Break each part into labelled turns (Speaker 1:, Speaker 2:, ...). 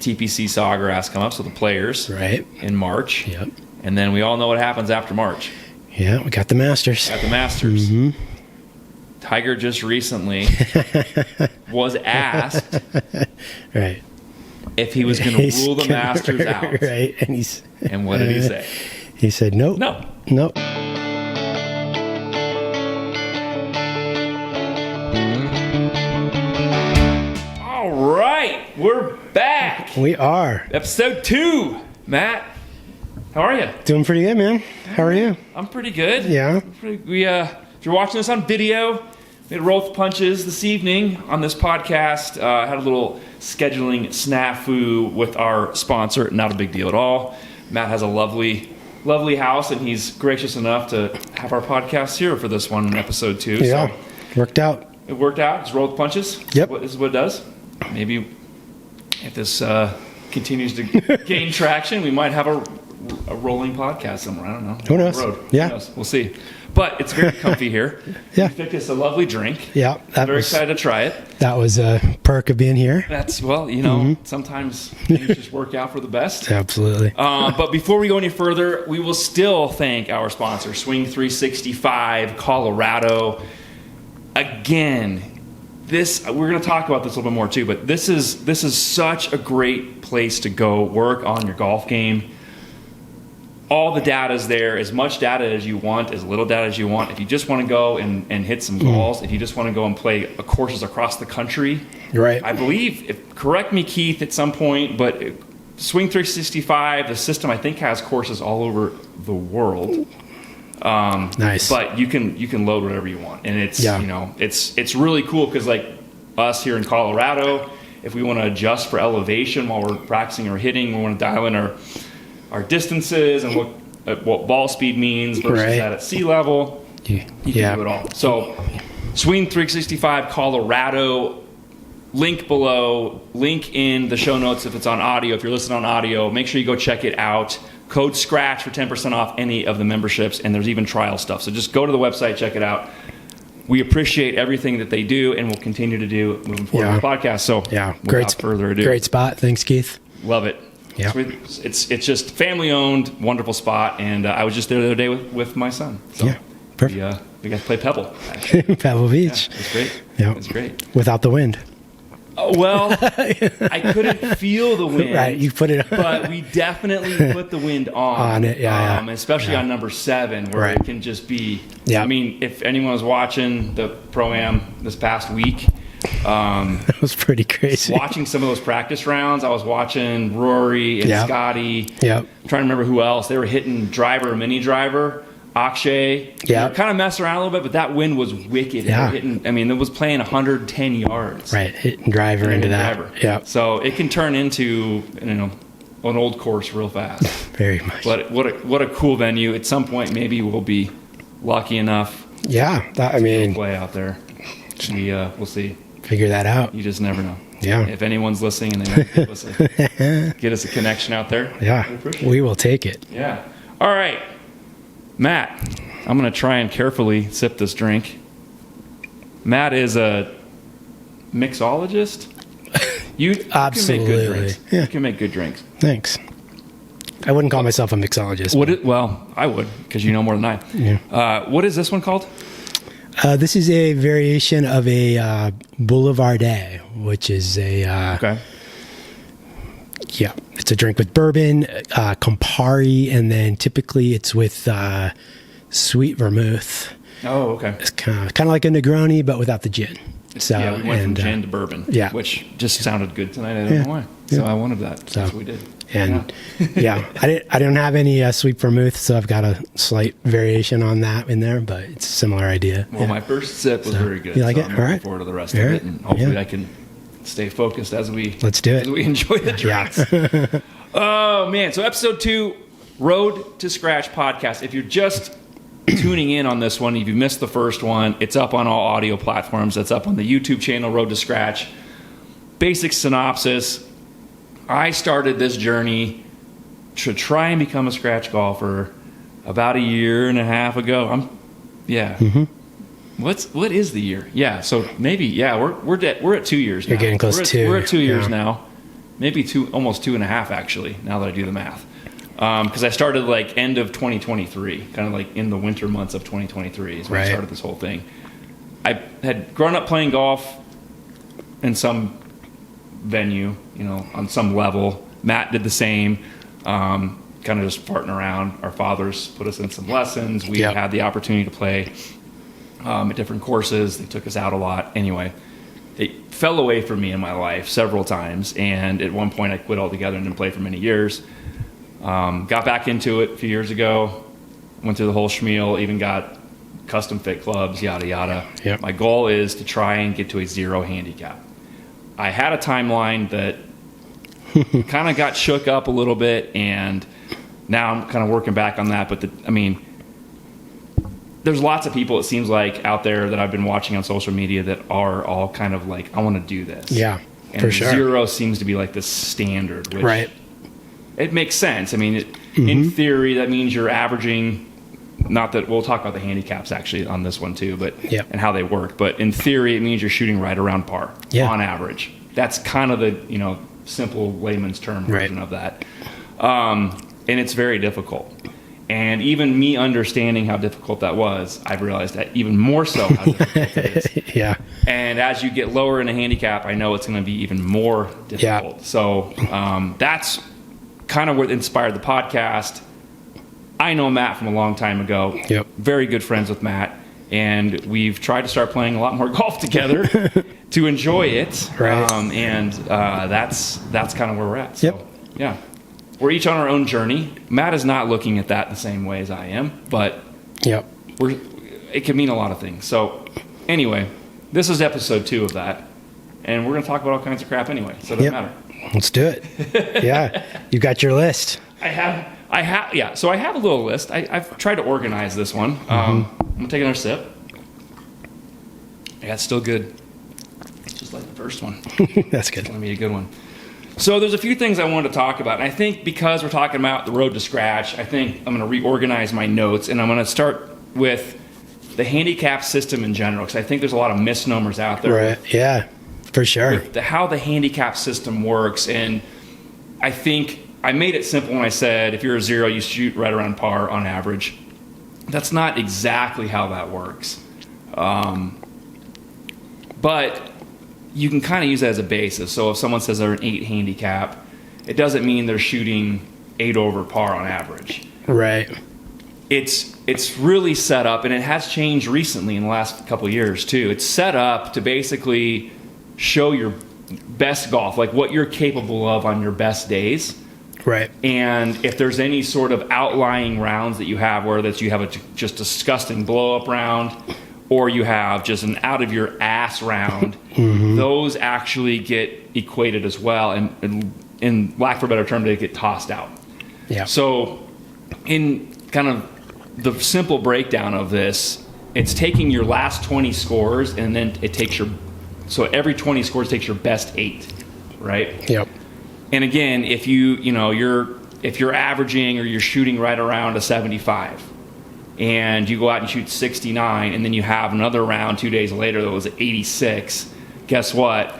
Speaker 1: TPC Sawgrass come up, so the players,
Speaker 2: right,
Speaker 1: in March.
Speaker 2: Yep.
Speaker 1: And then we all know what happens after March.
Speaker 2: Yeah, we got the Masters.
Speaker 1: Mm-hmm. Tiger just recently was asked
Speaker 2: right.
Speaker 1: if he was going to rule the Masters out.
Speaker 2: Right.
Speaker 1: And what did he say?
Speaker 2: He said, nope.
Speaker 1: No.
Speaker 2: Nope.
Speaker 1: All right. We're back.
Speaker 2: We are.
Speaker 1: Episode 2. Matt, how are you?
Speaker 2: Doing pretty good, man. How are you?
Speaker 1: I'm pretty good.
Speaker 2: Yeah.
Speaker 1: If you're watching this on video, we had roll punches this evening on this podcast. Had a little scheduling snafu with our sponsor. Not a big deal at all. Matt has a lovely house, and he's gracious enough to have our podcast here for this one, episode 2.
Speaker 2: Yeah,
Speaker 1: so
Speaker 2: worked out.
Speaker 1: It worked out. It's roll punches.
Speaker 2: Yep.
Speaker 1: This is what it does. Maybe if this continues to gain traction, we might have a rolling podcast somewhere. I don't know.
Speaker 2: Who knows?
Speaker 1: Road.
Speaker 2: Yeah.
Speaker 1: Who knows? We'll see. But it's very comfy here.
Speaker 2: Yeah.
Speaker 1: You picked us a lovely drink.
Speaker 2: Yeah.
Speaker 1: Very excited to try it.
Speaker 2: That was a perk of being here.
Speaker 1: That's, well, sometimes things just work out for the best.
Speaker 2: Absolutely.
Speaker 1: But before we go any further, we will still thank our sponsor, Swing 365 Colorado. Again, we're going to talk about this a little bit more too, but this is such a great place to go work on your golf game. All the data is there, as much data as you want, as little data as you want. If you just want to go and hit some balls, if you just want to go and play courses across the country,
Speaker 2: right.
Speaker 1: I believe, correct me, Keith, at some point, but Swing 365, the system, I think, has courses all over the world.
Speaker 2: Nice.
Speaker 1: But you can load whatever you want, and it's really cool because, like us here in Colorado, if we want to adjust for elevation while we're practicing or hitting, we want to dial in our distances and what ball speed means versus that at sea level. You can do it all. So Swing 365 Colorado, link below, link in the show notes if it's on audio. If you're listening on audio, make sure you go check it out. Code SCRATCH for 10% off any of the memberships, and there's even trial stuff. So just go to the website, check it out. We appreciate everything that they do and will continue to do moving forward with the podcast. So without further ado.
Speaker 2: Great spot. Thanks, Keith.
Speaker 1: Love it.
Speaker 2: Yeah.
Speaker 1: It's just family-owned, wonderful spot, and I was just there the other day with my son. So
Speaker 2: yeah, perfect.
Speaker 1: We got to play Pebble.
Speaker 2: Pebble Beach.
Speaker 1: Yeah, it's great.
Speaker 2: Yeah,
Speaker 1: it's great.
Speaker 2: Without the wind.
Speaker 1: Oh, well, I couldn't feel the wind.
Speaker 2: Right, you put it on.
Speaker 1: But we definitely put the wind on
Speaker 2: it,
Speaker 1: especially on number 7, where it can just be.
Speaker 2: Yeah.
Speaker 1: I mean, if anyone was watching the Pro-Am this past week,
Speaker 2: that was pretty crazy.
Speaker 1: Watching some of those practice rounds, I was watching Rory and Scotty.
Speaker 2: Yep.
Speaker 1: I'm trying to remember who else. They were hitting mini driver, Akshay.
Speaker 2: Yeah.
Speaker 1: They were kind of messing around a little bit, but that wind was wicked.
Speaker 2: Yeah.
Speaker 1: It was playing 110 yards.
Speaker 2: Right, hitting driver into that. Yeah.
Speaker 1: So it can turn into an old course real fast.
Speaker 2: Very much.
Speaker 1: But what a cool venue. At some point, maybe we'll be lucky enough.
Speaker 2: Yeah, to
Speaker 1: play out there. We'll see.
Speaker 2: Figure that out.
Speaker 1: You just never know.
Speaker 2: Yeah.
Speaker 1: If anyone's listening and they want to listen, get us a connection out there.
Speaker 2: Yeah. We will take it.
Speaker 1: Yeah. All right. Matt, I'm going to try and carefully sip this drink. Matt is a mixologist. You
Speaker 2: Absolutely.
Speaker 1: can make good drinks.
Speaker 2: Yeah.
Speaker 1: You can make good drinks.
Speaker 2: Thanks. I wouldn't call myself a mixologist.
Speaker 1: I would, because you know more than I.
Speaker 2: Yeah.
Speaker 1: What is this one called?
Speaker 2: This is a variation of a Boulevardet, which is
Speaker 1: okay.
Speaker 2: Yeah, it's a drink with bourbon, Campari, and then typically it's with sweet vermouth.
Speaker 1: Oh, okay.
Speaker 2: It's kind of like a Negroni, but without the gin. So,
Speaker 1: we went from gin to bourbon, which just sounded good tonight. I don't know why. So I wanted that. So that's what we did.
Speaker 2: And I don't have any sweet vermouth, so I've got a slight variation on that in there, but it's a similar idea.
Speaker 1: Well, my first sip was very good.
Speaker 2: You like it?
Speaker 1: I'm
Speaker 2: all right.
Speaker 1: looking forward to the rest of it, and hopefully I can stay focused as we enjoy the drinks. Oh man! So episode 2, Road to Scratch podcast. If you're just tuning in on this one, if you missed the first one, it's up on all audio platforms. It's up on the YouTube channel, Road to Scratch. Basic synopsis. I started this journey to try and become a scratch golfer about 1.5 years ago. What is the year? Yeah, so maybe we're at 2 years now.
Speaker 2: You're getting close to 2.
Speaker 1: We're at 2 years now. maybe almost 2.5 actually, now that I do the math. Because I started like end of 2023, kind of like in the winter months of 2023 is when I started this whole thing. I had grown up playing golf in some venue, on some level. Matt did the same, kind of just farting around. Our fathers put us in some lessons. We had the opportunity to play at different courses. They took us out a lot. Anyway, it fell away from me in my life several times, and at one point I quit altogether and didn't play for many years. Got back into it a few years ago, went through the whole schmeal, even got custom fit clubs, yada yada.
Speaker 2: Yep.
Speaker 1: My goal is to try and get to a 0 handicap. I had a timeline that kind of got shook up a little bit, and now I'm kind of working back on that. But there's lots of people, it seems like, out there that I've been watching on social media that are all kind of like, I want to do this.
Speaker 2: Yeah,
Speaker 1: and
Speaker 2: for sure.
Speaker 1: 0 seems to be like the standard, which it makes sense. I mean, in theory, that means you're averaging. Not that we'll talk about the handicaps actually on this one too, but and how they work. But in theory, it means you're shooting right around par on average. That's kind of the simple layman's term version of that, and it's very difficult. And even me understanding how difficult that was, I've realized that even more so how difficult it is. And as you get lower in a handicap, I know it's going to be even more difficult. So that's kind of what inspired the podcast. I know Matt from a long time ago. Very good friends with Matt, and we've tried to start playing a lot more golf together to enjoy it. And that's kind of where we're at. So, we're each on our own journey. Matt is not looking at that the same way as I am, but it can mean a lot of things. So anyway, this is episode 2 of that, and we're going to talk about all kinds of crap anyway, so it doesn't matter.
Speaker 2: Let's do it. You got your list.
Speaker 1: I have. So I have a little list. I've tried to organize this one. I'm gonna take another sip. Yeah, it's still good. Just like the first one.
Speaker 2: That's good.
Speaker 1: It's gonna be a good one. So there's a few things I wanted to talk about, and I think because we're talking about the road to scratch, I think I'm gonna reorganize my notes, and I'm gonna start with the handicap system in general, because I think there's a lot of misnomers out there.
Speaker 2: Yeah, for sure.
Speaker 1: With how the handicap system works, and I think I made it simple when I said if you're a 0, you shoot right around par on average. That's not exactly how that works. But you can kind of use that as a basis. So if someone says they're an 8 handicap, it doesn't mean they're shooting 8 over par on average. It's really set up, and it has changed recently in the last couple of years too. It's set up to basically show your best golf, like what you're capable of on your best days. And if there's any sort of outlying rounds that you have, whether that's you have a just disgusting blow-up round or you have just an out-of-your-ass round, those actually get equated as well. And in lack of a better term, they get tossed out. So in kind of the simple breakdown of this, it's taking your last 20 scores, and then it takes so every 20 scores takes your best 8, right? And again, if you're averaging or you're shooting right around a 75, and you go out and shoot 69, and then you have another round 2 days later that was 86, guess what?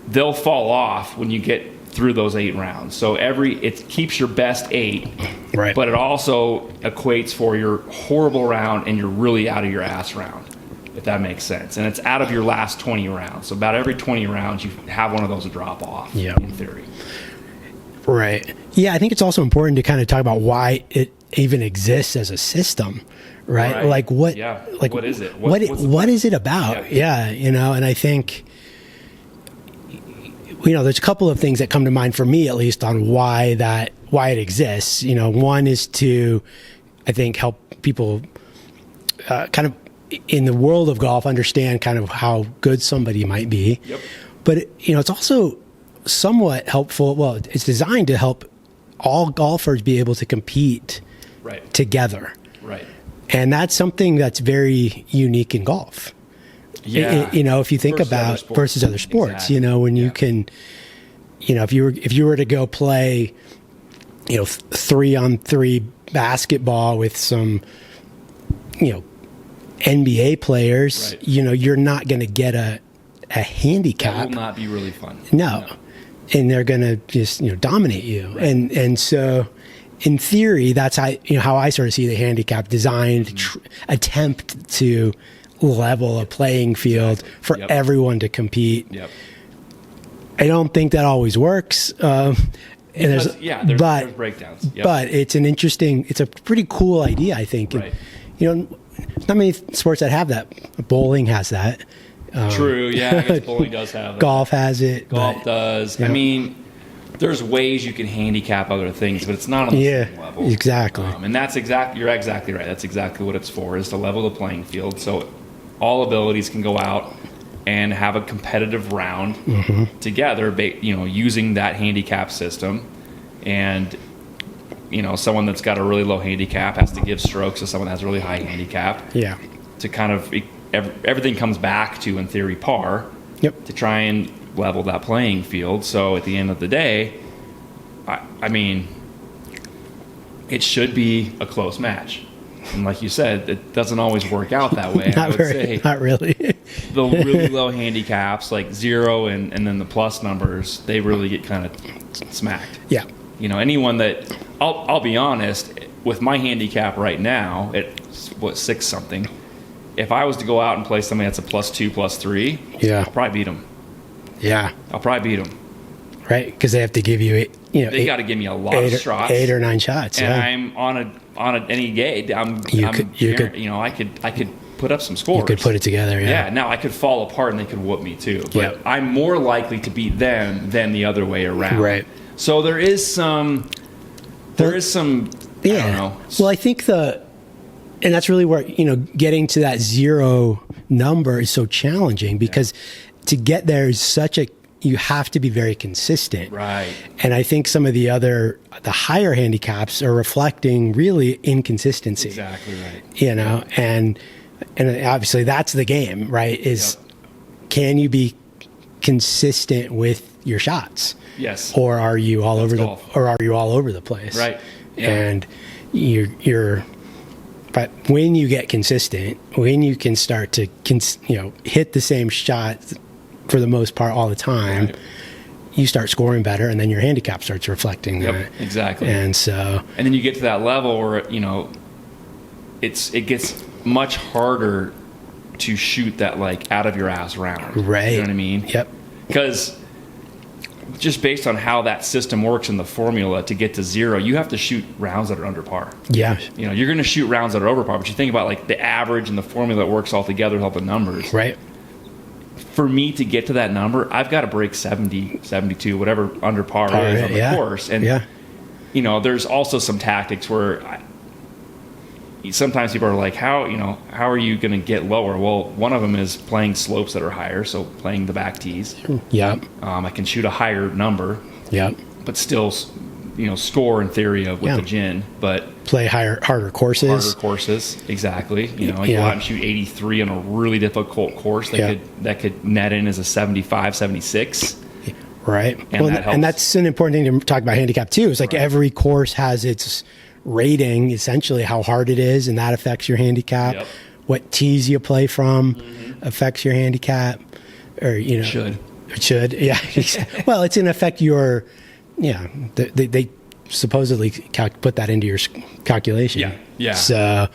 Speaker 1: They'll fall off when you get through those 8 rounds. So it keeps your best 8, but it also equates for your horrible round and your really out of your ass round, if that makes sense. And it's out of your last 20 rounds. So about every 20 rounds, you have one of those drop off, in theory.
Speaker 2: Yeah, I think it's also important to kind of talk about why it even exists as a system, Like what is it? What is it about? And I think, there's a couple of things that come to mind for me, at least, on why it exists. One is to, I think, help people kind of in the world of golf understand kind of how good somebody might be. But it's also somewhat helpful. Well, it's designed to help all golfers be able to compete together. And that's something that's very unique in golf. If you think about versus other sports, when you can, if you were to go play, 3-on-3 basketball with some, NBA players, you're not going to get a handicap.
Speaker 1: That will not be really fun.
Speaker 2: No. and they're going to just, dominate you. Right. And so in theory, that's how I sort of see the handicap designed attempt to level a playing field for everyone to compete.
Speaker 1: Yep.
Speaker 2: I don't think that always works.
Speaker 1: There's breakdowns. Yep.
Speaker 2: But it's a pretty cool idea, I think.
Speaker 1: Right.
Speaker 2: And, there's not many sports that have that. Bowling has that.
Speaker 1: True. Yeah, I guess bowling does have that.
Speaker 2: Golf has it.
Speaker 1: Golf does. I mean, there's ways you can handicap other things, but it's not on the same level.
Speaker 2: Exactly.
Speaker 1: And you're exactly right. That's exactly what it's for, is to level the playing field. So all abilities can go out and have a competitive round together, using that handicap system. And, someone that's got a really low handicap has to give strokes to someone that has a really high handicap.
Speaker 2: Yeah.
Speaker 1: To kind of, everything comes back to, in theory, par.
Speaker 2: Yep.
Speaker 1: To try and level that playing field. So at the end of the day, I mean, it should be a close match. And like you said, it doesn't always work out that way.
Speaker 2: Not really.
Speaker 1: The really low handicaps, like 0 and then the plus numbers, they really get kind of smacked.
Speaker 2: Yeah.
Speaker 1: Anyone that, I'll be honest, with my handicap right now, at 6 something, if I was to go out and play somebody that's a +2, +3, I'll probably beat them.
Speaker 2: Yeah.
Speaker 1: I'll probably beat them.
Speaker 2: Right, because they have to give you,
Speaker 1: they got to give me a lot of shots,
Speaker 2: 8 or 9 shots,
Speaker 1: and I'm on any gate. I could put up some scores.
Speaker 2: You could put it together.
Speaker 1: Yeah. Now I could fall apart and they could whoop me too. But I'm more likely to beat them than the other way around.
Speaker 2: Right.
Speaker 1: So there is some. I don't know.
Speaker 2: Well, I think and that's really where getting to that 0 number is so challenging, because to get there is you have to be very consistent.
Speaker 1: Right.
Speaker 2: And I think some of the higher handicaps are reflecting really inconsistency.
Speaker 1: Exactly right.
Speaker 2: And obviously that's the game, right? Can you be consistent with your shots?
Speaker 1: Yes.
Speaker 2: Or are you all over the place?
Speaker 1: Right. Yeah.
Speaker 2: And but when you get consistent, when you can start to hit the same shot for the most part all the time, you start scoring better, and then your handicap starts reflecting that.
Speaker 1: Exactly.
Speaker 2: And
Speaker 1: then you get to that level where it gets much harder to shoot that out of your ass round.
Speaker 2: Right.
Speaker 1: You know what I mean?
Speaker 2: Yep.
Speaker 1: Because just based on how that system works in the formula, to get to 0, you have to shoot rounds that are under par.
Speaker 2: Yeah.
Speaker 1: You're going to shoot rounds that are over par, but you think about the average and the formula that works all together to help the numbers.
Speaker 2: Right.
Speaker 1: For me to get to that number, I've got to break 70, 72, whatever under par is on the course. And, there's also some tactics where sometimes people are like, how are you going to get lower? Well, one of them is playing slopes that are higher, so playing the back tees.
Speaker 2: Yeah.
Speaker 1: I can shoot a higher number.
Speaker 2: Yeah.
Speaker 1: But still, score in theory with the gin, but
Speaker 2: play harder courses.
Speaker 1: Exactly. You go out and shoot 83 on a really difficult course that could net in as a 75, 76.
Speaker 2: Right.
Speaker 1: And
Speaker 2: that's an important thing to talk about handicap too. It's every course has its rating, essentially how hard it is, and that affects your handicap.
Speaker 1: Yep.
Speaker 2: What tees you play from affects your handicap, or It should. Yeah. Well, it's going to affect your. Yeah, they supposedly put that into your calculation.
Speaker 1: Yeah.
Speaker 2: So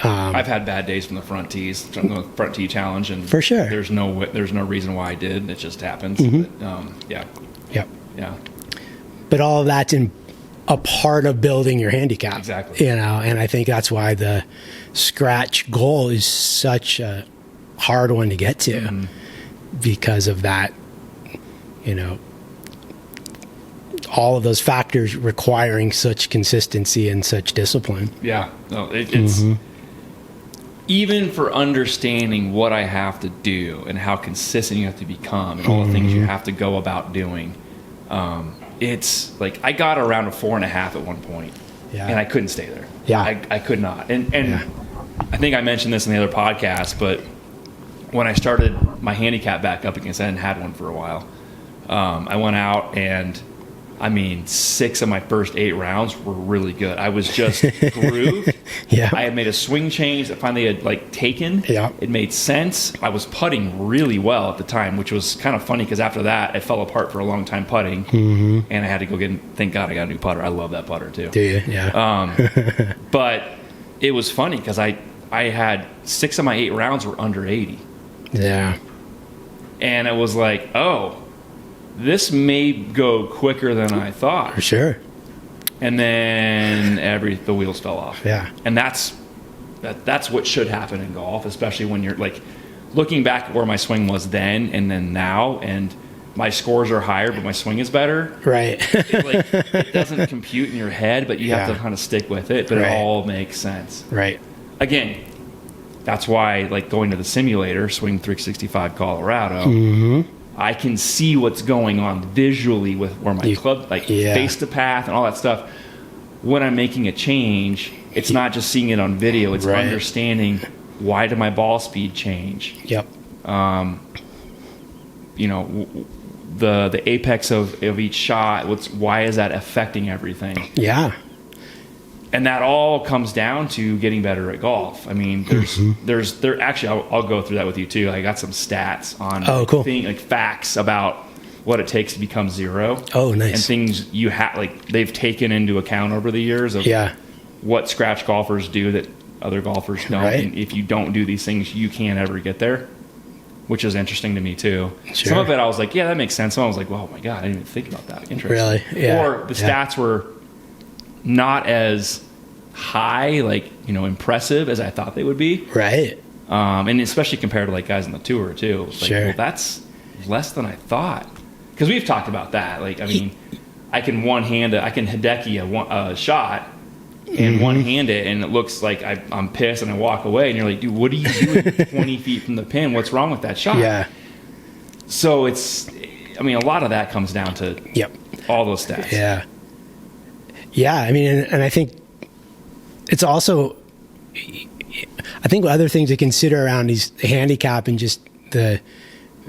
Speaker 1: I've had bad days from the front tees, from the front tee challenge, and
Speaker 2: for sure,
Speaker 1: there's no reason why I did. It just happens. But,
Speaker 2: Yep.
Speaker 1: Yeah.
Speaker 2: But all of that's a part of building your handicap.
Speaker 1: Exactly.
Speaker 2: And I think that's why the scratch goal is such a hard one to get to, because of that. All of those factors requiring such consistency and such discipline.
Speaker 1: Yeah. No, it's even for understanding what I have to do and how consistent you have to become and all the things you have to go about doing. It's I got around a 4.5 at one point, and I couldn't stay there.
Speaker 2: Yeah.
Speaker 1: I could not. And I think I mentioned this in the other podcast, but when I started my handicap back up again, I hadn't had one for a while. I went out and I mean, 6 of my first 8 rounds were really good. I was just grooved.
Speaker 2: Yeah.
Speaker 1: I had made a swing change that finally had like taken.
Speaker 2: Yeah.
Speaker 1: It made sense. I was putting really well at the time, which was kind of funny because after that, I fell apart for a long time putting, and I had to go thank God I got a new putter. I love that putter too.
Speaker 2: Do you? Yeah.
Speaker 1: But it was funny because I had 6 of my 8 rounds were under 80.
Speaker 2: Yeah.
Speaker 1: And it was like, oh, this may go quicker than I thought.
Speaker 2: For sure.
Speaker 1: And then the wheels fell off.
Speaker 2: Yeah.
Speaker 1: And that's what should happen in golf, especially when you're like looking back at where my swing was then and then now, and my scores are higher, but my swing is better.
Speaker 2: Right.
Speaker 1: It doesn't compute in your head, but you have to kind of stick with it. But
Speaker 2: Right.
Speaker 1: it all makes sense.
Speaker 2: Right.
Speaker 1: Again, that's why like going to the simulator, Swing 365 Colorado, I can see what's going on visually with where my club, like face the path and all that stuff. When I'm making a change, it's not just seeing it on video, it's understanding why did my ball speed change.
Speaker 2: Yep.
Speaker 1: You know, the apex of each shot, why is that affecting everything?
Speaker 2: Yeah.
Speaker 1: And that all comes down to getting better at golf. I mean, there actually, I'll go through that with you too. I got some stats on like facts about what it takes to become zero.
Speaker 2: Oh, nice.
Speaker 1: And things you have, like they've taken into account over the years of what scratch golfers do that other golfers don't.
Speaker 2: Right.
Speaker 1: And if you don't do these things, you can't ever get there, which is interesting to me too.
Speaker 2: Sure.
Speaker 1: Some of it I was like, yeah, that makes sense. Some I was like, well, oh my God, I didn't even think about that. Interesting.
Speaker 2: Really? Yeah.
Speaker 1: Or the stats were not as high, like, you know, impressive as I thought they would be.
Speaker 2: Right.
Speaker 1: And especially compared to like guys on the tour too. It's like, well, that's less than I thought. Because we've talked about that. Like, I mean, I can Hideki a shot and one-hand it, and it looks like I'm pissed and I walk away, and you're like, dude, what are you doing 20 feet from the pin? What's wrong with that shot?
Speaker 2: Yeah.
Speaker 1: So I mean, a lot of that comes down to all those stats.
Speaker 2: Yeah. Yeah. I mean, and I think it's also, I think other things to consider around these handicap and just it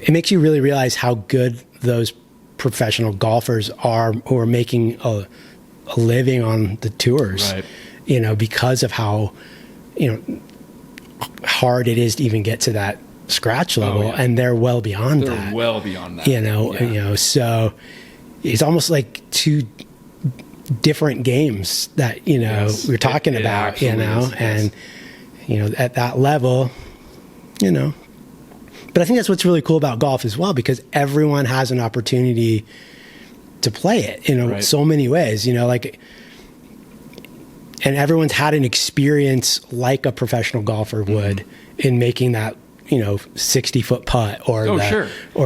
Speaker 2: makes you really realize how good those professional golfers are who are making a living on the tours, you know, because of how, you know, hard it is to even get to that scratch level, and they're well beyond that.
Speaker 1: They're well beyond that.
Speaker 2: You know, so it's almost like 2 different games that, you know, we're talking about, you know, and, you know, at that level, you know. But I think that's what's really cool about golf as well, because everyone has an opportunity to play it in so many ways, you know, like, and everyone's had an experience like a professional golfer would in making that, you know, 60-foot putt or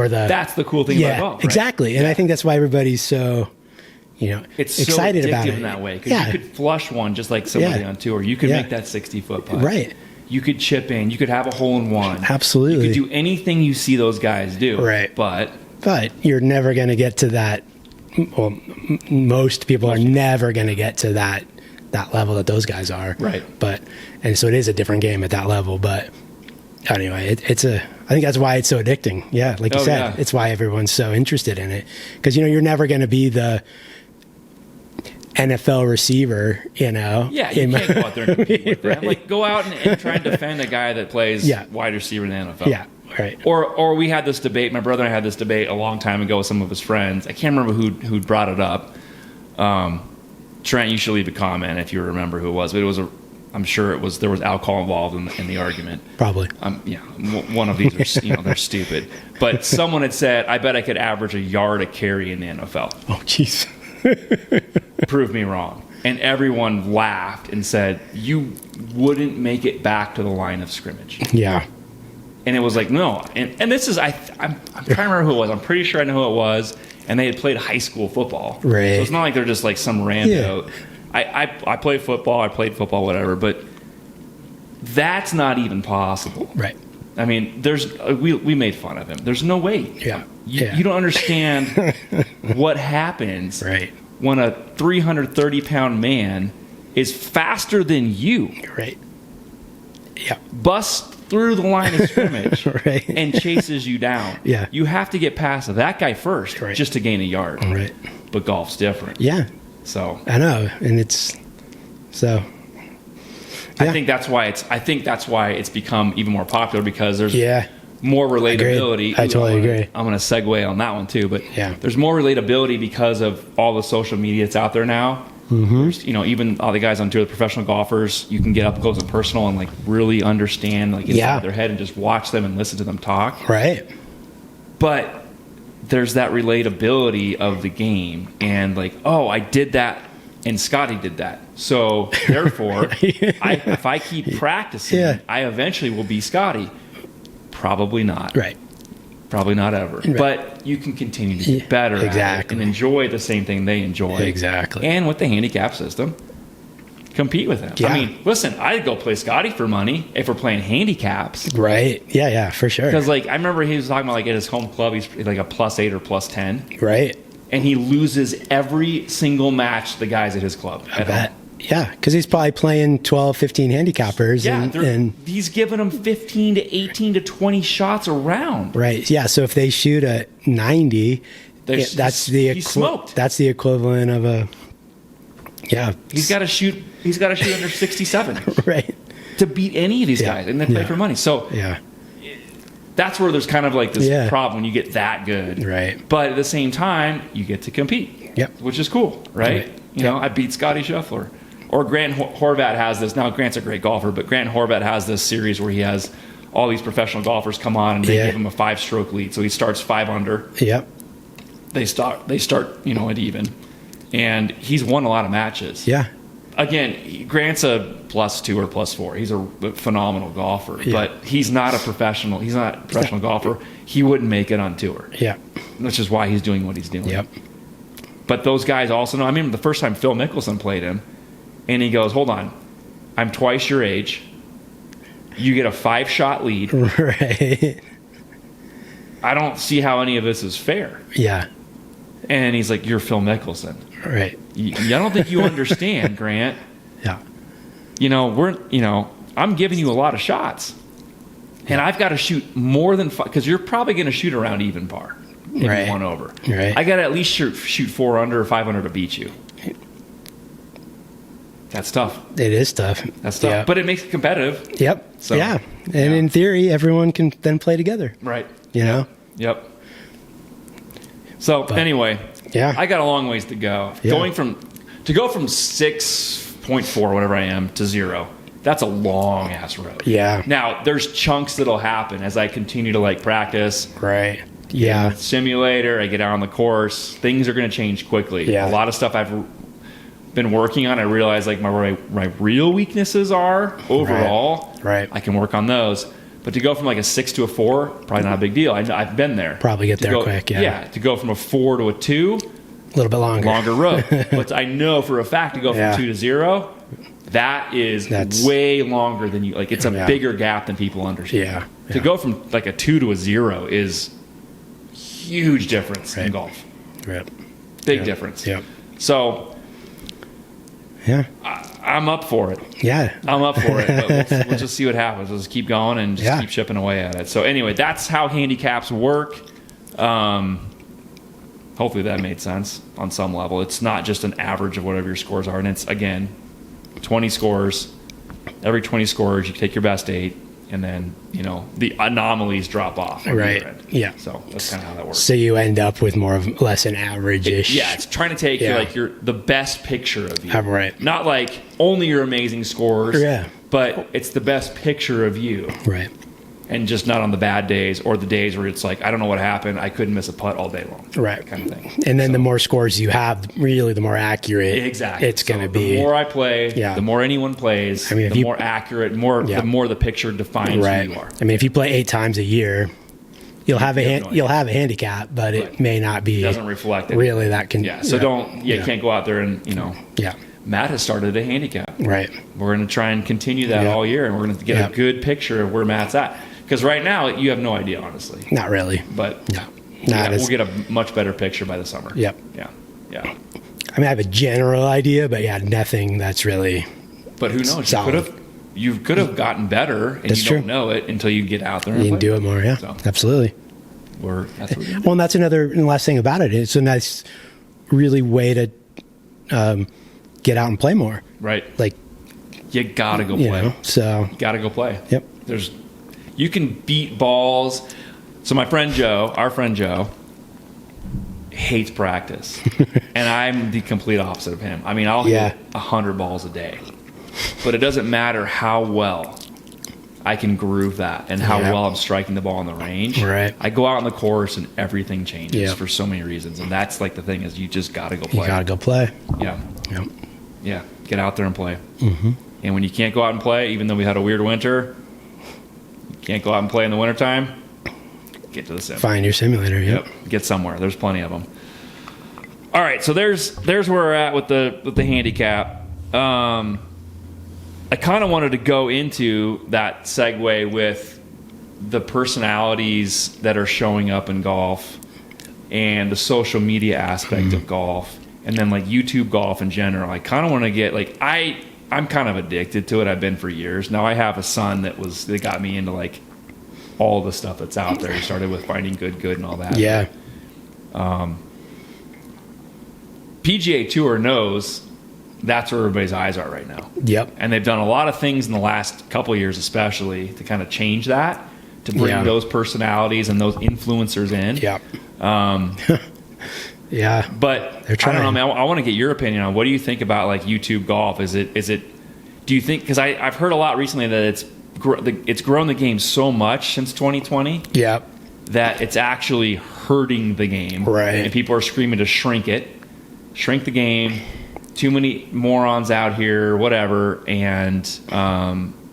Speaker 2: that's
Speaker 1: the cool thing about golf. Right?
Speaker 2: Exactly. And I think that's why everybody's so, you know,
Speaker 1: it's
Speaker 2: excited
Speaker 1: so
Speaker 2: about it
Speaker 1: in that way, because you could flush one just like somebody on tour. You could make that 60-foot putt.
Speaker 2: Right.
Speaker 1: You could chip in. You could have a hole in one.
Speaker 2: Absolutely.
Speaker 1: You could do anything you see those guys do.
Speaker 2: Right.
Speaker 1: But
Speaker 2: you're never going to get to that. Well, most people are never going to get to that level that those guys are.
Speaker 1: Right.
Speaker 2: And so it is a different game at that level. But anyway, I think that's why it's so addicting. Yeah. Like you said, it's why everyone's so interested in it. Because, you know, you're never going to be the NFL receiver, you know.
Speaker 1: Yeah, you can't go out there and compete with them. Like, go out and try and defend a guy that plays wide receiver in the NFL.
Speaker 2: Yeah, right.
Speaker 1: Or we had this debate. My brother and I had this debate a long time ago with some of his friends. I can't remember who brought it up. Trent, you should leave a comment if you remember who it was. But it was I'm sure there was alcohol involved in the argument.
Speaker 2: Probably.
Speaker 1: One of these are they're stupid. But someone had said, I bet I could average a yard a carry in the NFL.
Speaker 2: Oh, jeez.
Speaker 1: Prove me wrong. And everyone laughed and said, you wouldn't make it back to the line of scrimmage.
Speaker 2: Yeah.
Speaker 1: And it was like, no. And this is, I'm trying to remember who it was. I'm pretty sure I know who it was. And they had played high school football.
Speaker 2: Right.
Speaker 1: So it's not like they're just like some rando. Yeah. I play football. I played football, whatever. But that's not even possible.
Speaker 2: Right.
Speaker 1: I mean, we made fun of him. There's no way.
Speaker 2: Yeah.
Speaker 1: You don't understand what happens when a 330-pound man is faster than you.
Speaker 2: Right. Yeah.
Speaker 1: Busts through the line of scrimmage and chases you down.
Speaker 2: Yeah.
Speaker 1: You have to get past that guy first just to gain a yard.
Speaker 2: Right.
Speaker 1: but golf's different.
Speaker 2: Yeah.
Speaker 1: So
Speaker 2: I know. And it's so.
Speaker 1: I think that's why it's become even more popular, because there's more relatability.
Speaker 2: I totally agree.
Speaker 1: I'm going to segue on that one too, but
Speaker 2: yeah,
Speaker 1: there's more relatability because of all the social media that's out there now. Mm-hmm. You know, even all the guys on tour, the professional golfers, you can get up close and personal and like really understand like inside their head and just watch them and listen to them talk.
Speaker 2: Right.
Speaker 1: But there's that relatability of the game, and like, oh, I did that and Scotty did that. So therefore, if I keep practicing, I eventually will be Scotty. Probably not.
Speaker 2: Right.
Speaker 1: Probably not ever.
Speaker 2: Right.
Speaker 1: But you can continue to get better at it and enjoy the same thing they enjoy.
Speaker 2: Exactly.
Speaker 1: And with the handicap system, compete with them.
Speaker 2: Yeah.
Speaker 1: I mean, listen, I'd go play Scotty for money if we're playing handicaps.
Speaker 2: Right. Yeah, for sure.
Speaker 1: Because like I remember he was talking about like at his home club, he's like a +8 or +10.
Speaker 2: Right. And
Speaker 1: he loses every single match to the guys at his club.
Speaker 2: I bet. Yeah, because he's probably playing 12, 15 handicappers.
Speaker 1: Yeah,
Speaker 2: and
Speaker 1: he's giving them 15 to 18 to 20 shots a round.
Speaker 2: Right. Yeah. So if they shoot a 90, that's the
Speaker 1: smoked.
Speaker 2: That's the equivalent of a. Yeah.
Speaker 1: He's got to shoot under 67.
Speaker 2: Right.
Speaker 1: To beat any of these guys, and they play for money. So that's where there's kind of like this problem when you get that good.
Speaker 2: Right.
Speaker 1: But at the same time, you get to compete.
Speaker 2: Yep.
Speaker 1: Which is cool, right? You know, I beat Scotty Scheffler. Or Grant Horvat has this. Now, Grant's a great golfer, but Grant Horvat has this series where he has all these professional golfers come on and they give him a 5-stroke lead. So he starts 5 under.
Speaker 2: Yep.
Speaker 1: They start, you know, at even. And he's won a lot of matches.
Speaker 2: Yeah.
Speaker 1: Again, Grant's a +2 or +4. He's a phenomenal golfer, but he's not a professional. He's not a professional golfer. He wouldn't make it on tour.
Speaker 2: Yeah.
Speaker 1: Which is why he's doing what he's doing.
Speaker 2: Yep.
Speaker 1: But those guys also know. I mean, the first time Phil Mickelson played him, and he goes, hold on, I'm twice your age. You get a 5-shot lead.
Speaker 2: Right.
Speaker 1: I don't see how any of this is fair.
Speaker 2: Yeah.
Speaker 1: And he's like, you're Phil Mickelson.
Speaker 2: Right.
Speaker 1: I don't think you understand, Grant.
Speaker 2: Yeah.
Speaker 1: You know, I'm giving you a lot of shots. And I've got to shoot more than 5, because you're probably going to shoot around even par. Maybe 1 over.
Speaker 2: Right.
Speaker 1: I got to at least shoot 4 under or 5 under to beat you. That's tough.
Speaker 2: It is tough.
Speaker 1: That's tough.
Speaker 2: Yep.
Speaker 1: But it makes it competitive.
Speaker 2: Yep. So, yeah. And in theory, everyone can then play together.
Speaker 1: Right.
Speaker 2: You know?
Speaker 1: Yep. So, anyway, I got a long ways to go.
Speaker 2: Yeah.
Speaker 1: Go from 6.4, whatever I am, to 0. That's a long ass road.
Speaker 2: Yeah.
Speaker 1: Now, there's chunks that'll happen as I continue to like practice.
Speaker 2: Right. Yeah.
Speaker 1: Simulator, I get out on the course. Things are going to change quickly.
Speaker 2: Yeah.
Speaker 1: A lot of stuff I've been working on, I realize like my real weaknesses are overall.
Speaker 2: Right.
Speaker 1: I can work on those. But to go from like a 6 to a 4, probably not a big deal. I've been there.
Speaker 2: Probably get there quick. Yeah.
Speaker 1: Yeah. To go from a 4 to a 2,
Speaker 2: a little bit longer
Speaker 1: road. But I know for a fact to go from 2 to 0, that's way longer than you like. It's a bigger gap than people understand.
Speaker 2: Yeah.
Speaker 1: To go from like a 2 to a 0 is huge difference in golf.
Speaker 2: Right.
Speaker 1: Big difference.
Speaker 2: Yep.
Speaker 1: So.
Speaker 2: Yeah.
Speaker 1: I'm up for it.
Speaker 2: Yeah.
Speaker 1: I'm up for it. But we'll just see what happens. We'll just keep going and just keep chipping away at it. So anyway, that's how handicaps work. Hopefully that made sense on some level. It's not just an average of whatever your scores are. And it's, again, 20 scores. Every 20 scores, you take your best 8. And then, you know, the anomalies drop off.
Speaker 2: Right. Yeah.
Speaker 1: So that's kind of how that works.
Speaker 2: So you end up with more of less an average-ish.
Speaker 1: Yeah, it's trying to take the best picture of you.
Speaker 2: Right.
Speaker 1: Not like only your amazing scores.
Speaker 2: Yeah.
Speaker 1: But it's the best picture of you.
Speaker 2: Right.
Speaker 1: And just not on the bad days or the days where it's like, I don't know what happened. I couldn't miss a putt all day long.
Speaker 2: Right.
Speaker 1: Kind of thing.
Speaker 2: And then the more scores you have, really the more accurate it's going to be.
Speaker 1: The more I play, the more anyone plays,
Speaker 2: I mean,
Speaker 1: the more accurate, the more the picture defines who you are.
Speaker 2: I mean, if you play 8 times a year, you'll have a handicap, but it may not be.
Speaker 1: It doesn't reflect it.
Speaker 2: Really that can.
Speaker 1: Yeah. So you can't go out there and, you know.
Speaker 2: Yeah.
Speaker 1: Matt has started a handicap.
Speaker 2: Right.
Speaker 1: We're going to try and continue that all year, and we're going to get a good picture of where Matt's at. Because right now, you have no idea, honestly.
Speaker 2: Not really.
Speaker 1: But
Speaker 2: we'll
Speaker 1: get a much better picture by the summer.
Speaker 2: Yep.
Speaker 1: Yeah.
Speaker 2: I mean, I have a general idea, but nothing that's really.
Speaker 1: But who knows?
Speaker 2: Solid.
Speaker 1: You could have gotten better, and
Speaker 2: that's
Speaker 1: you
Speaker 2: true.
Speaker 1: don't know it until you get out there and
Speaker 2: you can do it more. Yeah, so, absolutely.
Speaker 1: That's what
Speaker 2: well, and that's another last thing about it. It's a nice really way to get out and play more.
Speaker 1: Right.
Speaker 2: Like,
Speaker 1: you gotta go play.
Speaker 2: So
Speaker 1: you gotta go play.
Speaker 2: Yep.
Speaker 1: You can beat balls. So my friend Joe, our friend Joe, hates practice. And I'm the complete opposite of him. I mean, I'll hit 100 balls a day. But it doesn't matter how well I can groove that and how well I'm striking the ball on the range.
Speaker 2: Right.
Speaker 1: I go out on the course and everything changes for so many reasons. And that's like the thing is you just got to go play.
Speaker 2: You got to go play.
Speaker 1: Yeah.
Speaker 2: Yep.
Speaker 1: Yeah. Get out there and play.
Speaker 2: Mm-hmm.
Speaker 1: And when you can't go out and play, even though we had a weird winter, you can't go out and play in the wintertime, get to the sim.
Speaker 2: Find your simulator. Yep.
Speaker 1: Get somewhere. There's plenty of them. All right. So there's where we're at with the handicap. I kind of wanted to go into that segue with the personalities that are showing up in golf and the social media aspect of golf, and then like YouTube golf in general. I kind of want to get like I'm kind of addicted to it. I've been for years. Now I have a son that got me into like all the stuff that's out there. He started with Finding Good and all that.
Speaker 2: Yeah.
Speaker 1: PGA Tour knows that's where everybody's eyes are right now.
Speaker 2: Yep.
Speaker 1: And they've done a lot of things in the last couple of years, especially to kind of change that, to bring those personalities and those influencers in.
Speaker 2: Yep. Yeah.
Speaker 1: But
Speaker 2: they're trying.
Speaker 1: I don't know, man, I want to get your opinion on what do you think about like YouTube golf? Is it? Do you think? Because I've heard a lot recently that it's grown the game so much since 2020.
Speaker 2: Yep.
Speaker 1: That it's actually hurting the game.
Speaker 2: Right.
Speaker 1: And people are screaming to shrink the game. Too many morons out here, whatever, and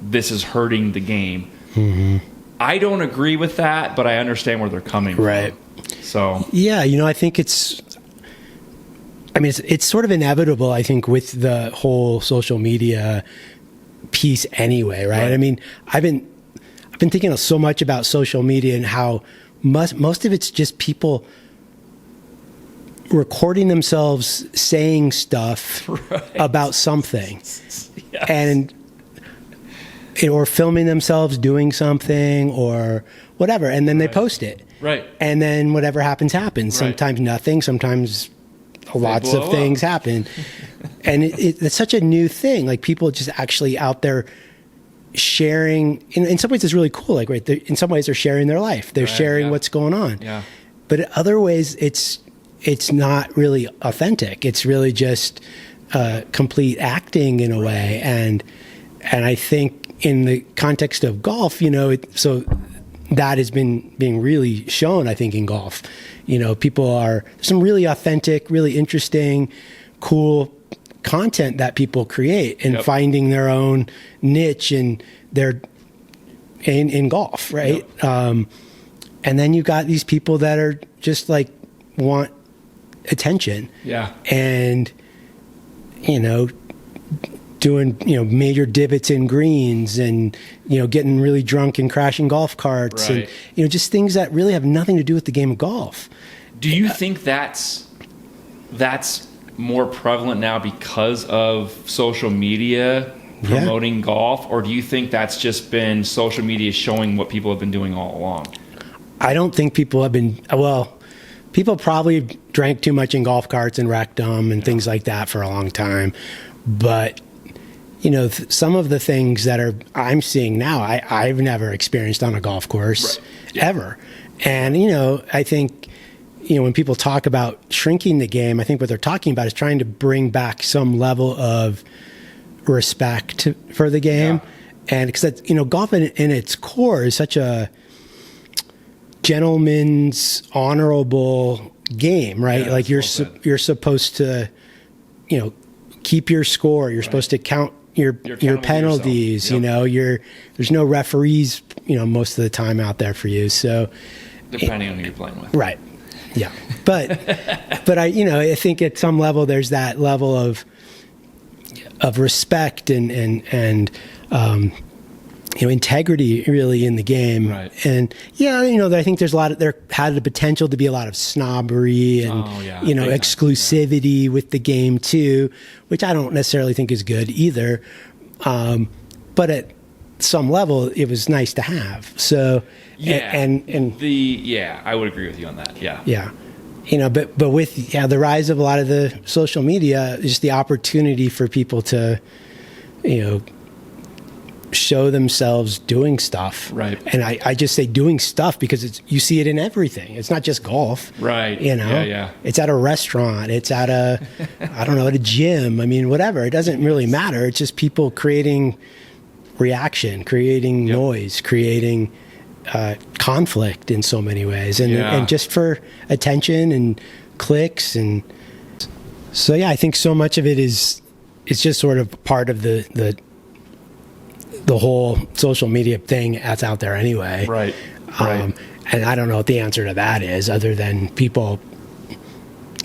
Speaker 1: this is hurting the game.
Speaker 2: Mm-hmm.
Speaker 1: I don't agree with that, but I understand where they're coming from. So
Speaker 2: yeah, I think it's sort of inevitable. I think with the whole social media piece, anyway, right? I mean, I've been thinking so much about social media and how most of it's just people recording themselves saying stuff about something and or filming themselves doing something or whatever, and then they post it, and then whatever happens sometimes nothing, sometimes lots of things happen. And it's such a new thing, like people just actually out there sharing. In some ways it's really cool, like in some ways they're sharing their life, they're sharing what's going on, but in other ways it's not really authentic. It's really just complete acting in a way. And I think in the context of golf, so that has been being really shown, I think, in golf. There's some really authentic, really interesting, cool content that people create and finding their own niche in golf, right? And then you got these people that are just like want attention, and doing major divots in greens and getting really drunk and crashing golf carts, and just things that really have nothing to do with the game of golf.
Speaker 1: Do you think that's more prevalent now because of social media promoting golf, or do you think that's just been social media showing what people have been doing all along?
Speaker 2: I don't think people have been people probably drank too much in golf carts and wrecked them and things like that for a long time. But, some of the things that I'm seeing now, I've never experienced on a golf course ever. And, I think, when people talk about shrinking the game, I think what they're talking about is trying to bring back some level of respect for the game. And because, golf in its core is such a gentleman's honorable game, right? Like you're supposed to, keep your score. You're supposed to count your penalties. There's no referees, most of the time out there for you. So
Speaker 1: depending on who you're playing with,
Speaker 2: right? Yeah, but I think at some level there's that level of respect and integrity really in the game. And I think there's there had the potential to be a lot of snobbery and exclusivity with the game too, which I don't necessarily think is good either. But at some level it was nice to have. So I would agree with you on that. but with the rise of a lot of the social media, just the opportunity for people to, show themselves doing stuff.
Speaker 1: Right.
Speaker 2: And I just say doing stuff because you see it in everything. It's not just golf.
Speaker 1: Right.
Speaker 2: Yeah. It's at a restaurant. It's at a, I don't know, at a gym. I mean, whatever. It doesn't really matter. It's just people creating reaction, creating noise, creating conflict in so many ways. And just for attention and clicks. And so, I think so much of it is just sort of part of the whole social media thing that's out there anyway.
Speaker 1: Right.
Speaker 2: And I don't know what the answer to that is, other than people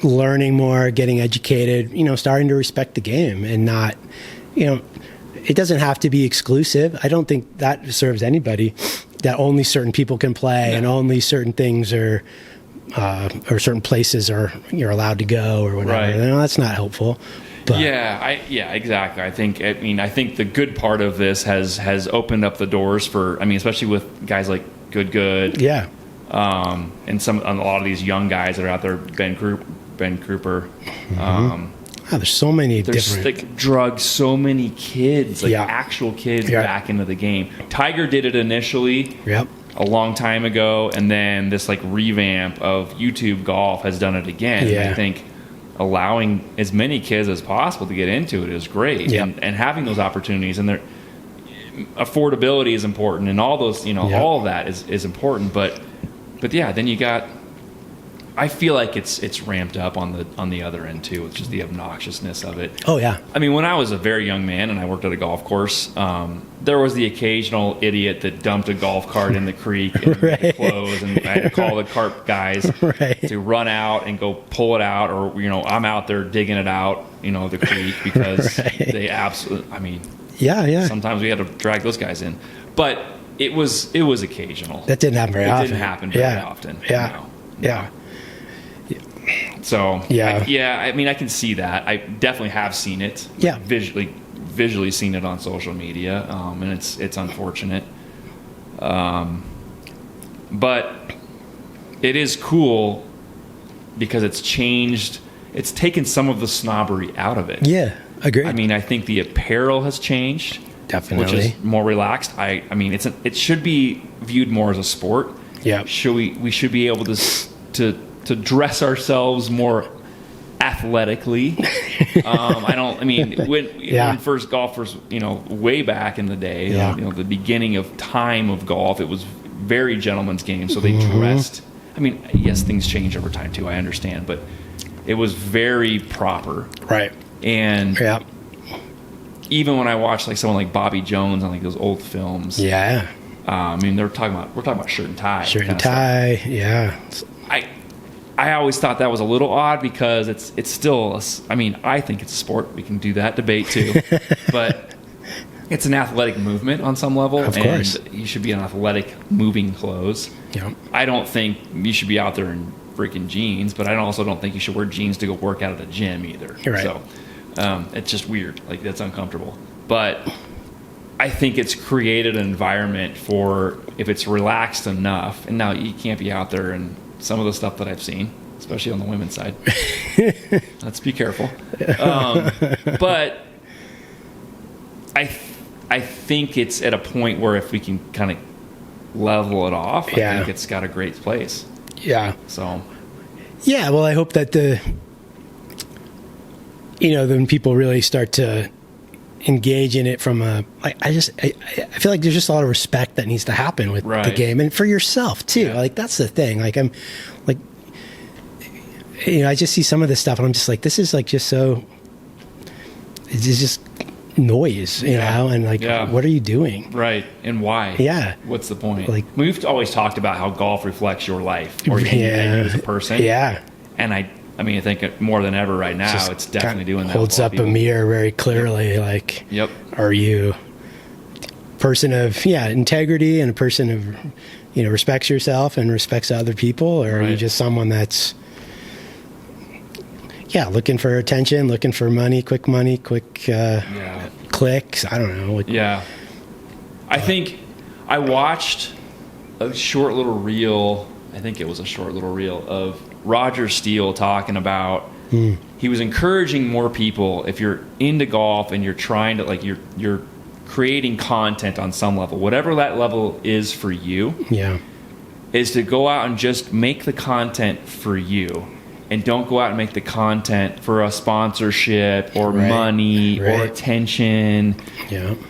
Speaker 2: learning more, getting educated, starting to respect the game and not, it doesn't have to be exclusive. I don't think that serves anybody, that only certain people can play and only certain things are, or certain places you're allowed to go or whatever.
Speaker 1: Right.
Speaker 2: That's not helpful. But.
Speaker 1: Exactly. I think the good part of this has opened up the doors for, especially with guys like Good.
Speaker 2: Yeah.
Speaker 1: And a lot of these young guys that are out there, Ben Cooper.
Speaker 2: There's so many
Speaker 1: different. Drugged so many kids, actual kids back into the game. Tiger did it initially.
Speaker 2: Yep.
Speaker 1: A long time ago, and then this revamp of YouTube golf has done it again.
Speaker 2: Yeah.
Speaker 1: And I think allowing as many kids as possible to get into it is great.
Speaker 2: Yep.
Speaker 1: And having those opportunities, and their affordability is important, and all those, all of that is important. But then you got, I feel like it's ramped up on the other end too, which is the obnoxiousness of it.
Speaker 2: Oh yeah.
Speaker 1: When I was a very young man and I worked at a golf course, there was the occasional idiot that dumped a golf cart in the creek and it closed, and I had to call the cart guys to run out and go pull it out, or I'm out there digging it out, the creek, because they absolutely.
Speaker 2: Sometimes
Speaker 1: we had to drag those guys in, but it was occasional.
Speaker 2: That didn't happen very often.
Speaker 1: It didn't happen very often.
Speaker 2: Yeah.
Speaker 1: So I can see that. I definitely have seen it. Visually seen it on social media, and it's unfortunate. But it is cool because it's changed. It's taken some of the snobbery out of it.
Speaker 2: Yeah, agreed.
Speaker 1: I think the apparel has changed.
Speaker 2: Definitely.
Speaker 1: Which is more relaxed. It should be viewed more as a sport.
Speaker 2: Yeah.
Speaker 1: We should be able to dress ourselves more athletically. When first golfers, way back in the day, the beginning of time of golf, it was very gentleman's game. So they dressed. Yes, things change over time too. I understand, but it was very proper.
Speaker 2: Right.
Speaker 1: And even when I watch someone like Bobby Jones on those old films, we're talking about shirt and tie.
Speaker 2: Shirt and tie. Yeah.
Speaker 1: I always thought that was a little odd because it's still, I think it's a sport. We can do that debate too. But it's an athletic movement on some level.
Speaker 2: Of course.
Speaker 1: And you should be in athletic moving clothes.
Speaker 2: Yeah.
Speaker 1: I don't think you should be out there in freaking jeans, but I also don't think you should wear jeans to go work out at a gym either.
Speaker 2: You're right.
Speaker 1: So it's just weird. That's uncomfortable. But I think it's created an environment for, if it's relaxed enough, and now you can't be out there and some of the stuff that I've seen, especially on the women's side. Let's be careful. But I think it's at a point where if we can kind of level it off, I think it's got a great place.
Speaker 2: Yeah.
Speaker 1: So.
Speaker 2: Yeah. Well, I hope that then people really start to engage in it from I feel like there's just a lot of respect that needs to happen with the game, and for yourself too. That's the thing. I just see some of this stuff and I'm just this is just so, it's just noise, and what are you doing? Right. And why? Yeah. What's the point? We've always talked about how golf reflects your life or you as a person. Yeah. And I think more than ever right now, it's definitely doing that. Holds up a mirror very clearly. Yep. Are you a person of integrity and a person of respects yourself and respects other people, or are you just someone that's looking for attention, looking for money, quick clicks? I don't know. I think I watched a short little reel. I think it was a short little reel of
Speaker 1: Roger Steele talking about, he was encouraging more people, if you're into golf and you're trying to, like, you're creating content on some level, whatever that level is for you, is to go out and just make the content for you. And don't go out and make the content for a sponsorship or money or attention.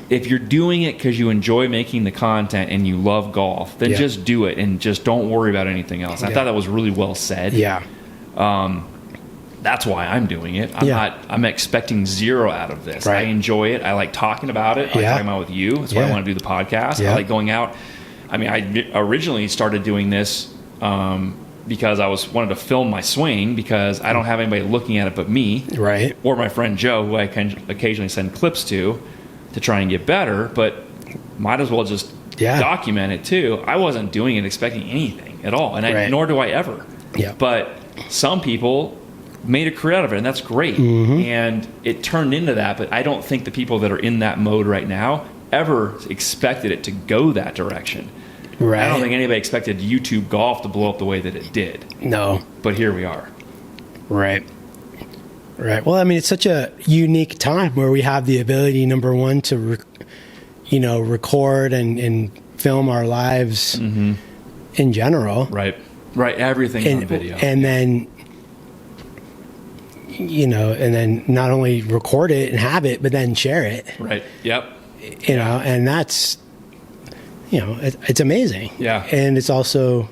Speaker 1: If you're doing it because you enjoy making the content and you love golf, then just do it and just don't worry about anything else. I thought that was really well said. That's why I'm doing it. I'm expecting zero out of this. I enjoy it. I like talking about it. I like talking about it with you. That's why I want to do the podcast. I like going out. I mean, I originally started doing this because I wanted to film my swing, because I don't have anybody looking at it but me, or my friend Joe, who I can occasionally send clips to try and get better. But might as well just document it too. I wasn't doing it expecting anything at all, and nor do I ever. But some people made a career out of it, and that's great. And it turned into that. But I don't think the people that are in that mode right now ever expected it to go that direction. I don't think anybody expected YouTube golf to blow up the way that it did. No. But here we are. Right.
Speaker 2: Well, I mean, it's such a unique time where we have the ability, number one, to, record and film our lives in general.
Speaker 1: Right. Everything on video.
Speaker 2: And then, and then not only record it and have it, but then share it.
Speaker 1: Right. Yep.
Speaker 2: And that's, it's amazing. And it's also,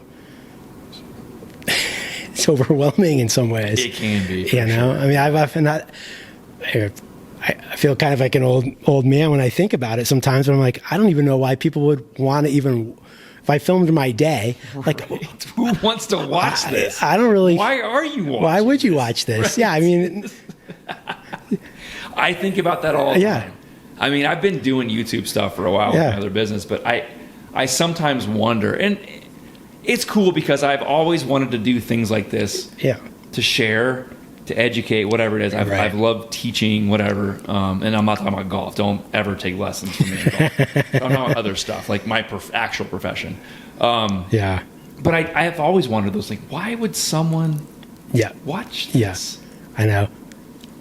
Speaker 2: it's overwhelming in some ways.
Speaker 1: It can be.
Speaker 2: I mean, I've often I feel kind of like an old man when I think about it sometimes, but I'm like, I don't even know why people would want to even, if I filmed my day, like,
Speaker 1: who wants to watch this?
Speaker 2: I don't really.
Speaker 1: Why are you watching
Speaker 2: Why would you watch this? I mean.
Speaker 1: I think about that all the time. I mean, I've been doing YouTube stuff for a while with my other business, but I sometimes wonder, and it's cool because I've always wanted to do things like this to share, to educate, whatever it is. I've loved teaching, whatever, and I'm not talking about golf. Don't ever take lessons from me in golf. I'm talking about other stuff, like my actual profession. But I have always wondered those things. Why would someone watch this?
Speaker 2: I know.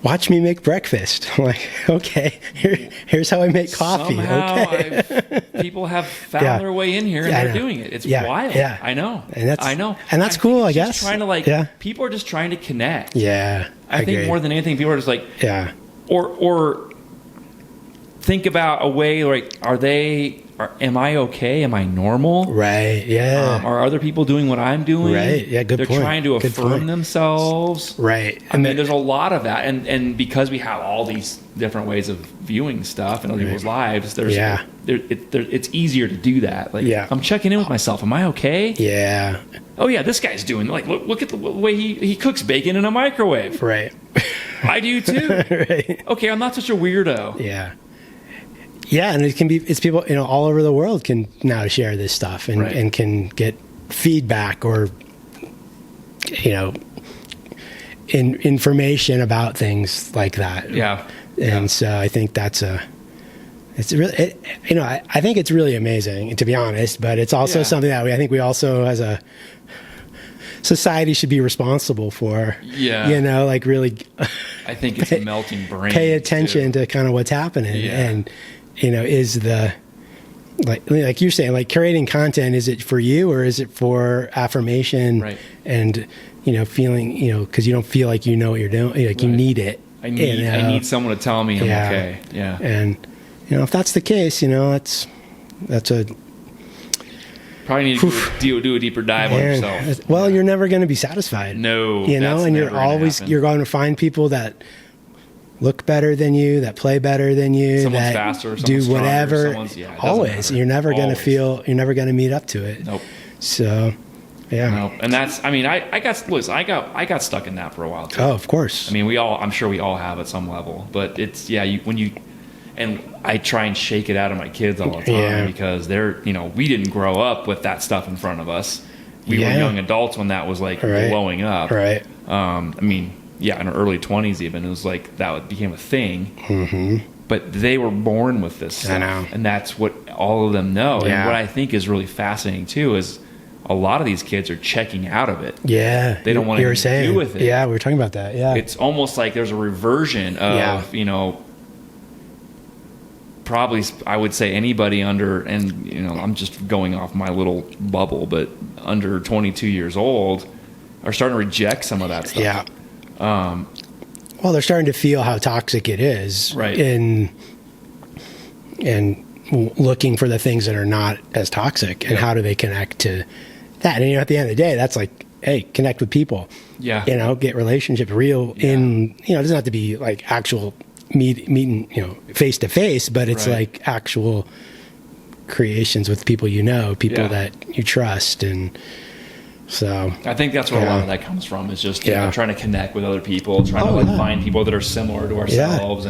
Speaker 2: Watch me make breakfast. I'm like, okay, here's how I make coffee.
Speaker 1: Somehow people have found their way in here and they're doing it. It's wild. I know. I know.
Speaker 2: And that's cool, I guess.
Speaker 1: Trying to people are just trying to connect.
Speaker 2: I
Speaker 1: think more than anything, people are just like, or think about a way like, am I okay? Am I normal? Are other people doing what I'm doing?
Speaker 2: Good
Speaker 1: They're
Speaker 2: point.
Speaker 1: trying to affirm themselves. I mean, there's a lot of that. And because we have all these different ways of viewing stuff in other people's lives, it's easier to do that. Like, I'm checking in with myself. Am I okay? Oh, yeah, this guy's doing, like, look at the way he cooks bacon in a microwave. I do, too. Okay, I'm not such a weirdo. And it's people, all over the world can now share this stuff and can get feedback or, information about things like that. And so I think it's really, I think it's really amazing, to be honest, but it's also something that I think we also as a society should be is for. Like really, I think it's a melting brain.
Speaker 2: Pay attention to kind of what's happening and, is the, like you're saying, like curating content, is it for you or is it for affirmation and, feeling, because you don't feel like you know what you're doing, like you need it.
Speaker 1: I need someone to tell me I'm okay.
Speaker 2: And, if that's the case, that's a,
Speaker 1: probably need to do a deeper dive on yourself.
Speaker 2: Well, you're never going to be satisfied.
Speaker 1: No,
Speaker 2: and you're going to find people that look better than you, that play better than you,
Speaker 1: someone's
Speaker 2: that
Speaker 1: faster,
Speaker 2: do whatever. Always, you're never going to meet up to it.
Speaker 1: Nope.
Speaker 2: So,
Speaker 1: Nope. And that's, I mean, I got stuck in that for a while too.
Speaker 2: Oh, of course.
Speaker 1: I mean, I'm sure we all have at some level, but it's and I try and shake it out of my kids all the time because they're, we didn't grow up with that stuff in front of us. We were young adults when that was like blowing up. I mean, in our early 20s even, it was like that became a thing. But they were born with this stuff. I know. And that's what all of them know. And what I think is really fascinating too is a lot of these kids are checking out of it.
Speaker 2: Yeah.
Speaker 1: They don't want to do with it.
Speaker 2: Yeah, we were talking about that. Yeah.
Speaker 1: It's almost like there's a reversion of, you know, probably I would say anybody under, and, you know, I'm just going off my little bubble, but under 22 years old are starting to reject some of that stuff.
Speaker 2: Yeah. Well, they're starting to feel how toxic it is.
Speaker 1: Right.
Speaker 2: And looking for the things that are not as toxic, and how do they connect to that? And, you know, at the end of the day, that's like, hey, connect with people.
Speaker 1: Yeah.
Speaker 2: You know, get relationships real in, you know, it doesn't have to be like actual meeting, you know, face to face, but it's like actual creations with people, you know, people that you trust. And so
Speaker 1: I think that's where a lot of that comes from, is just, you know, trying to connect with other people, trying to like find people that are similar to ourselves.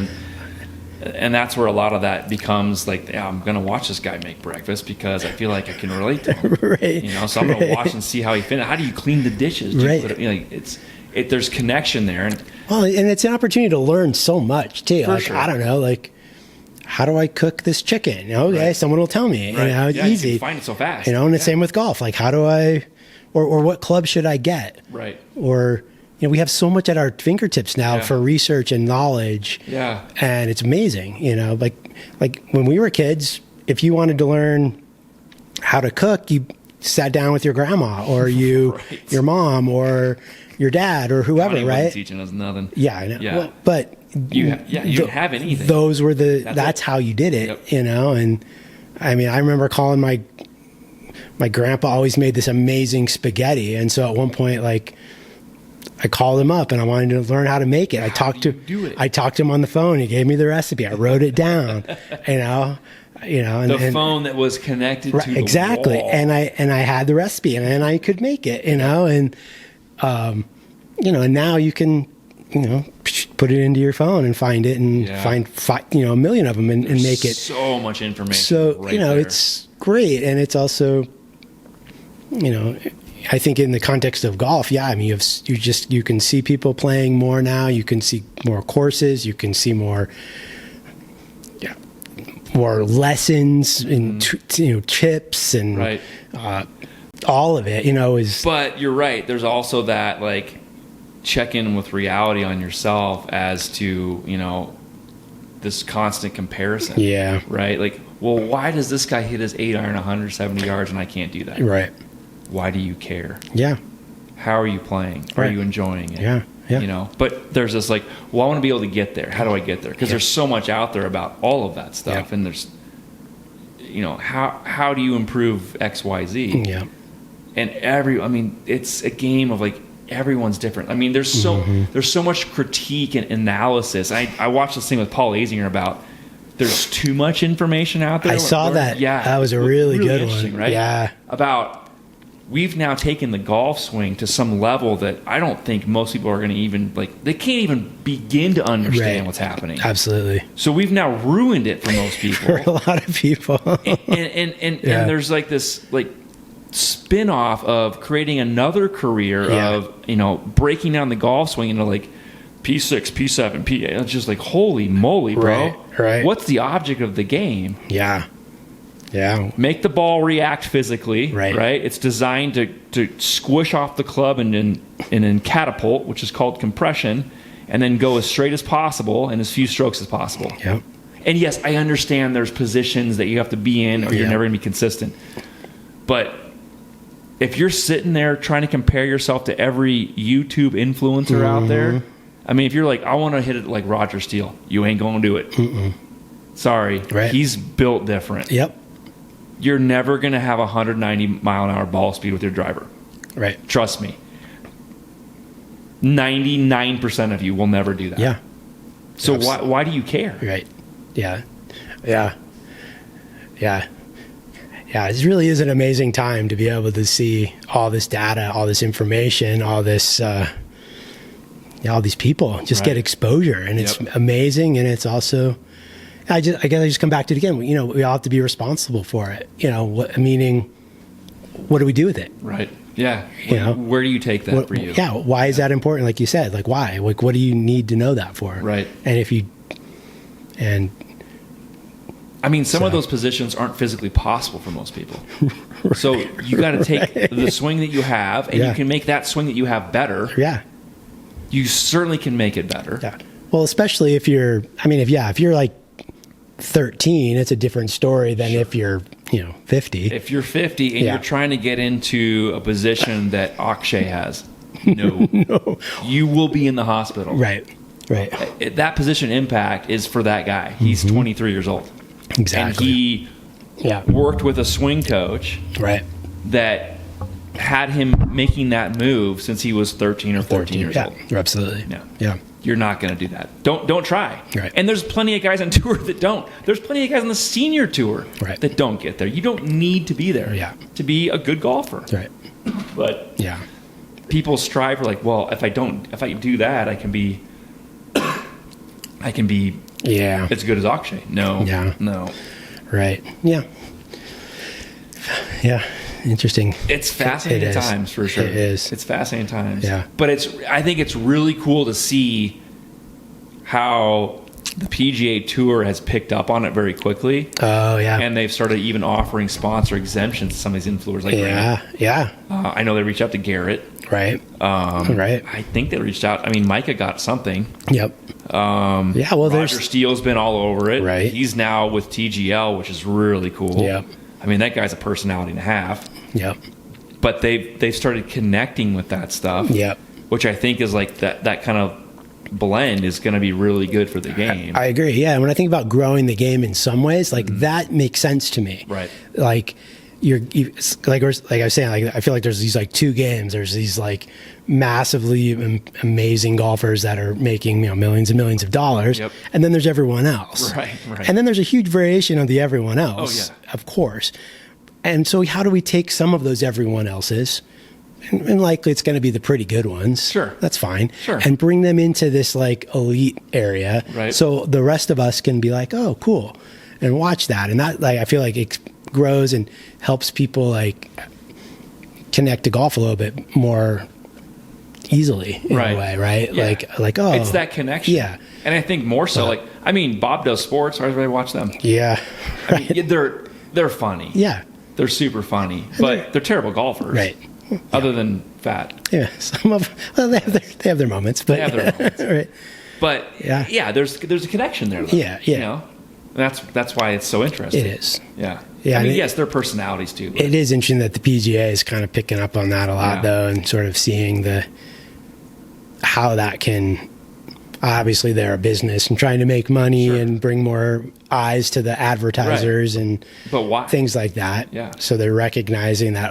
Speaker 1: And that's where a lot of that becomes like, yeah, I'm going to watch this guy make breakfast because I feel like I can relate to him.
Speaker 2: Right.
Speaker 1: You know, so I'm going to watch and see how he finishes. How do you clean the dishes? Do you put it, you know, there's connection there. And
Speaker 2: well, and it's an opportunity to learn so much too.
Speaker 1: For
Speaker 2: like,
Speaker 1: sure.
Speaker 2: I don't know, like, how do I cook this chicken? Okay, someone will tell me.
Speaker 1: Right.
Speaker 2: You know, it's
Speaker 1: easy.
Speaker 2: easy.
Speaker 1: You find it so fast.
Speaker 2: You know, and the same with golf. Like, how do I, or what club should I get?
Speaker 1: Right.
Speaker 2: Or, you know, we have so much at our fingertips now for research and knowledge.
Speaker 1: Yeah.
Speaker 2: And it's amazing. You know, like when we were kids, if you wanted to learn how to cook, you sat down with your grandma or your mom or your dad or whoever, right?
Speaker 1: Teaching us nothing.
Speaker 2: Yeah, I know.
Speaker 1: Yeah.
Speaker 2: Well, but
Speaker 1: you didn't have anything.
Speaker 2: Those were that's how you did it, you know? And I mean, I remember calling my grandpa always made this amazing spaghetti. And so at one point, like, I called him up and I wanted to learn how to make it. I talked to him on the phone. He gave me the recipe. I wrote it down, you know, and
Speaker 1: the phone that was connected to
Speaker 2: exactly.
Speaker 1: the wall.
Speaker 2: And I had the recipe and I could make it, you know, and, you know, and now you can, you know, put it into your phone and find it and find you know, a million of them and make it.
Speaker 1: So much information.
Speaker 2: So, you know, it's great. And it's also, you know, I think in the context of golf, I mean, you can see people playing more now. You can see more courses. You can see more lessons and you know, tips and all of it. You know, is.
Speaker 1: But you're right. There's also that like check in with reality on yourself as to, you know, this constant comparison.
Speaker 2: Yeah.
Speaker 1: Right. Like, well, why does this guy hit his 8-iron 170 yards and I can't do that?
Speaker 2: Right.
Speaker 1: Why do you care?
Speaker 2: Yeah.
Speaker 1: How are you playing? Are you enjoying it?
Speaker 2: Yeah. Yeah.
Speaker 1: You know, but there's this like, well, I want to be able to get there. How do I get there? Because there's so much out there about all of that stuff. And there's, you know, how do you improve X, Y, Z?
Speaker 2: Yeah.
Speaker 1: And I mean, it's a game of like, everyone's different. I mean, there's so much critique and analysis. I watched this thing with Paul Azinger about there's too much information out there.
Speaker 2: I saw that. Yeah. That was a really good one.
Speaker 1: Right?
Speaker 2: Yeah.
Speaker 1: About we've now taken the golf swing to some level that I don't think most people are going to even, like, they can't even begin to understand what's happening.
Speaker 2: Absolutely.
Speaker 1: So we've now ruined it for most people.
Speaker 2: For a lot of people.
Speaker 1: and there's like this, like, spin-off of creating another career of, you know, breaking down the golf swing into like P6, P7, P8. It's just like, holy moly, bro.
Speaker 2: Right.
Speaker 1: What's the object of the game?
Speaker 2: Yeah. Yeah.
Speaker 1: Make the ball react physically.
Speaker 2: Right.
Speaker 1: It's designed to squish off the club and then catapult, which is called compression, and then go as straight as possible and as few strokes as possible.
Speaker 2: Yep.
Speaker 1: And yes, I understand there's positions that you have to be in or you're never going to be consistent. But if you're sitting there trying to compare yourself to every YouTube influencer out there, I mean, if you're like, I want to hit it like Roger Steele, you ain't going to do it. Sorry.
Speaker 2: Right.
Speaker 1: He's built different.
Speaker 2: Yep.
Speaker 1: You're never going to have 190 mile an hour ball speed with your driver.
Speaker 2: Right.
Speaker 1: Trust me. 99% of you will never do that.
Speaker 2: Yeah.
Speaker 1: So why do you care?
Speaker 2: Right. Yeah. Yeah. Yeah. Yeah, it really is an amazing time to be able to see all this data, all this information, all this, all these people just get exposure, and it's amazing. And it's also, I guess I just come back to it again. You know, we all have to be responsible for it. You know, meaning, what do we do with it?
Speaker 1: Right. Yeah.
Speaker 2: You know,
Speaker 1: where do you take that for you?
Speaker 2: Yeah. Why is that important? Like you said, like why? Like, what do you need to know that for?
Speaker 1: Right.
Speaker 2: And
Speaker 1: I mean, some of those positions aren't physically possible for most people. Right. So you got to take the swing that you have, and you can make that swing that you have better.
Speaker 2: Yeah.
Speaker 1: You certainly can make it better.
Speaker 2: Yeah. Well, especially if you're, if you're like 13, it's a different story than if you're, 50.
Speaker 1: If you're 50 and you're trying to get into a position that Akshay has, no, you will be in the hospital.
Speaker 2: Right.
Speaker 1: That position impact is for that guy. He's 23 years old.
Speaker 2: Exactly.
Speaker 1: And he worked with a swing coach that had him making that move since he was 13 or 14 years old.
Speaker 2: Absolutely. Yeah.
Speaker 1: You're not going to do that. Don't try.
Speaker 2: Right.
Speaker 1: And there's plenty of guys on tour that don't. There's plenty of guys on the senior tour that don't get there. You don't need to be there to be a good golfer.
Speaker 2: Right.
Speaker 1: But people strive for like, well, if I do that, I can be as good as Akshay. No.
Speaker 2: Right. Yeah. Interesting.
Speaker 1: It's fascinating times for sure.
Speaker 2: It is.
Speaker 1: It's fascinating times.
Speaker 2: Yeah.
Speaker 1: But I think it's really cool to see how the PGA Tour has picked up on it very quickly.
Speaker 2: Oh, yeah.
Speaker 1: And they've started even offering sponsor exemptions to some of these influencers. Like I know they reached out to Garrett.
Speaker 2: Right.
Speaker 1: I think they reached out. I mean, Micah got something.
Speaker 2: Yep.
Speaker 1: Roger Steele's been all over it.
Speaker 2: Right.
Speaker 1: He's now with TGL, which is really cool.
Speaker 2: Yep.
Speaker 1: I mean, that guy's a personality and a half.
Speaker 2: Yep.
Speaker 1: But they've started connecting with that stuff.
Speaker 2: Yep.
Speaker 1: Which I think is like that kind of blend is going to be really good for the game.
Speaker 2: I agree. Yeah. When I think about growing the game in some ways, like that makes sense to me.
Speaker 1: Right.
Speaker 2: Like like I was saying, like I feel like there's these like two games. There's these like massively amazing golfers that are making millions and millions of dollars, and then there's everyone else.
Speaker 1: Right.
Speaker 2: And then there's a huge variation of the everyone else, of course. And so how do we take some of those everyone else's, and likely it's going to be the pretty good ones.
Speaker 1: Sure.
Speaker 2: That's fine.
Speaker 1: Sure.
Speaker 2: And bring them into this like elite area.
Speaker 1: Right.
Speaker 2: So the rest of us can be like, oh, cool, and watch that. And that, like, I feel like it grows and helps people like connect to golf a little bit more easily in a way, right?
Speaker 1: Yeah.
Speaker 2: Like, oh,
Speaker 1: it's that connection.
Speaker 2: Yeah.
Speaker 1: And I think more so, like, I mean, Bob does sports. I really watch them.
Speaker 2: Yeah.
Speaker 1: Right. I mean, they're funny.
Speaker 2: Yeah.
Speaker 1: They're super funny, but they're terrible golfers.
Speaker 2: Right.
Speaker 1: Other than fat.
Speaker 2: Yeah. They have their moments, but
Speaker 1: they have their moments.
Speaker 2: Right.
Speaker 1: But there's a connection there. Though,
Speaker 2: Yeah.
Speaker 1: That's why it's so interesting.
Speaker 2: It is.
Speaker 1: Yeah.
Speaker 2: Yeah.
Speaker 1: I mean, yes, their personalities too.
Speaker 2: It is interesting that the PGA is kind of picking up on that a lot, though, and sort of seeing how that can. Obviously, they're a business and trying to make money and bring more eyes to the advertisers and things like that.
Speaker 1: Yeah.
Speaker 2: So they're recognizing that,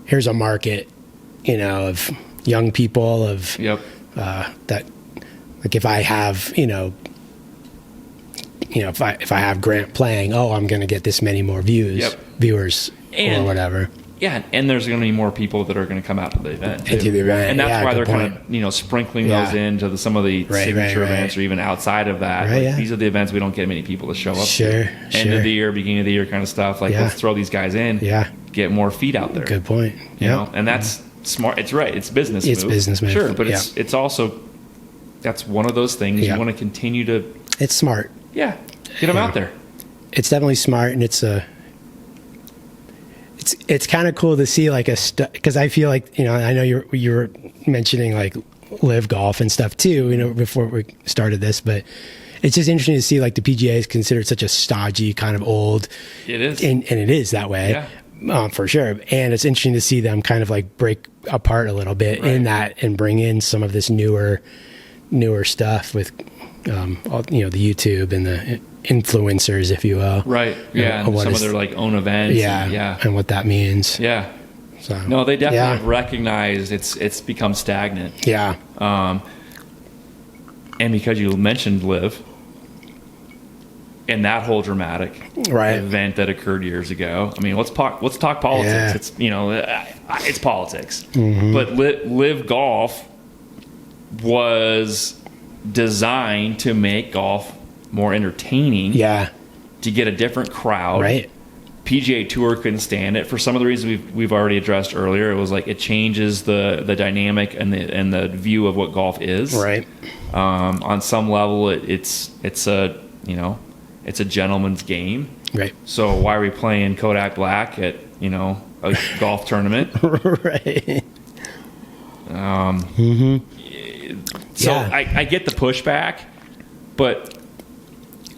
Speaker 2: here's a market, of young people that, like, if I have, if I have Grant playing, I'm going to get this many more viewers or whatever.
Speaker 1: Yeah, and there's going to be more people that are going to come out to the event.
Speaker 2: To the event,
Speaker 1: and that's why they're kind of sprinkling those into some of the signature events, or even outside of that. These are the events we don't get many people to show up to. End of the year, beginning of the year kind of stuff. Like, let's throw these guys in. Get more feet out there.
Speaker 2: Good point.
Speaker 1: You know, and that's smart. It's right. It's business.
Speaker 2: It's business move.
Speaker 1: Sure, but it's also that's one of those things you want to continue to.
Speaker 2: It's smart.
Speaker 1: Yeah, get them out there.
Speaker 2: It's definitely smart, and it's kind of cool to see like because I feel like I know you were mentioning like Liv Golf and stuff too before we started this, but it's just interesting to see like the PGA is considered such a stodgy kind of old.
Speaker 1: It is,
Speaker 2: and it is that way, for sure. And it's interesting to see them kind of like break apart a little bit in that and bring in some of this newer stuff with the YouTube and the influencers, if you will.
Speaker 1: Right. Yeah. And some of their like own events.
Speaker 2: Yeah. And what that means.
Speaker 1: Yeah.
Speaker 2: So,
Speaker 1: no, they definitely have recognized it's become stagnant.
Speaker 2: Yeah.
Speaker 1: And because you mentioned Liv and that whole dramatic event that occurred years ago. I mean, let's talk politics.
Speaker 2: Yeah.
Speaker 1: It's politics.
Speaker 2: Mm-hmm.
Speaker 1: But Liv Golf was designed to make golf more entertaining, to get a different crowd.
Speaker 2: Right.
Speaker 1: PGA Tour couldn't stand it for some of the reasons we've already addressed earlier. It was like it changes the dynamic and the view of what golf is.
Speaker 2: Right.
Speaker 1: On some level, it's it's a gentleman's game.
Speaker 2: Right.
Speaker 1: So why are we playing Kodak Black at, a golf tournament?
Speaker 2: Right.
Speaker 1: So I get the pushback, but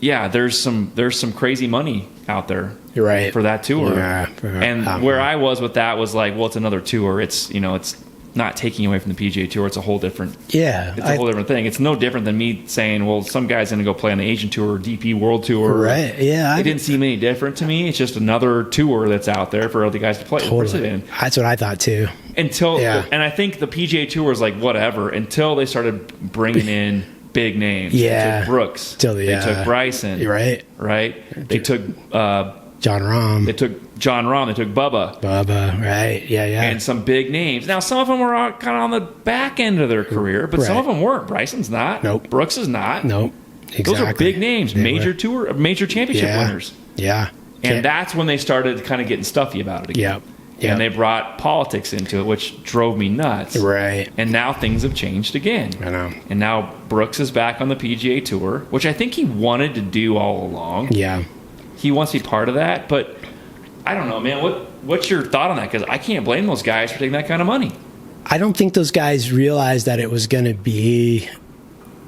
Speaker 1: yeah, there's some crazy money out there.
Speaker 2: You're right.
Speaker 1: For that tour.
Speaker 2: Yeah.
Speaker 1: And where I was with that was like, well, it's another tour. It's, it's not taking away from the PGA Tour. It's a whole different.
Speaker 2: Yeah.
Speaker 1: It's a whole different thing. It's no different than me saying, well, some guy's going to go play on the Asian Tour or DP World Tour.
Speaker 2: Right. Yeah.
Speaker 1: It didn't seem any different to me. It's just another tour that's out there for other guys to play.
Speaker 2: Totally. That's what I thought too.
Speaker 1: And I think the PGA Tour was like, whatever, until they started bringing in big names.
Speaker 2: Yeah.
Speaker 1: They took Brooks. They took Bryson.
Speaker 2: Right.
Speaker 1: They took
Speaker 2: John Rahm.
Speaker 1: They took John Rahm. They took Bubba.
Speaker 2: Right. Yeah.
Speaker 1: And some big names. Now, some of them were kind of on the back end of their career, but some of them weren't. Bryson's not.
Speaker 2: Nope.
Speaker 1: Brooks is not.
Speaker 2: Nope. Exactly.
Speaker 1: Those are big names, major championship winners.
Speaker 2: Yeah.
Speaker 1: And that's when they started kind of getting stuffy about it again.
Speaker 2: Yeah.
Speaker 1: And they brought politics into it, which drove me nuts.
Speaker 2: Right.
Speaker 1: And now things have changed again.
Speaker 2: I know.
Speaker 1: And now Brooks is back on the PGA Tour, which I think he wanted to do all along.
Speaker 2: Yeah.
Speaker 1: He wants to be part of that, but I don't know, man. What's your thought on that? Because I can't blame those guys for taking that kind of money.
Speaker 2: I don't think those guys realized that it was going to be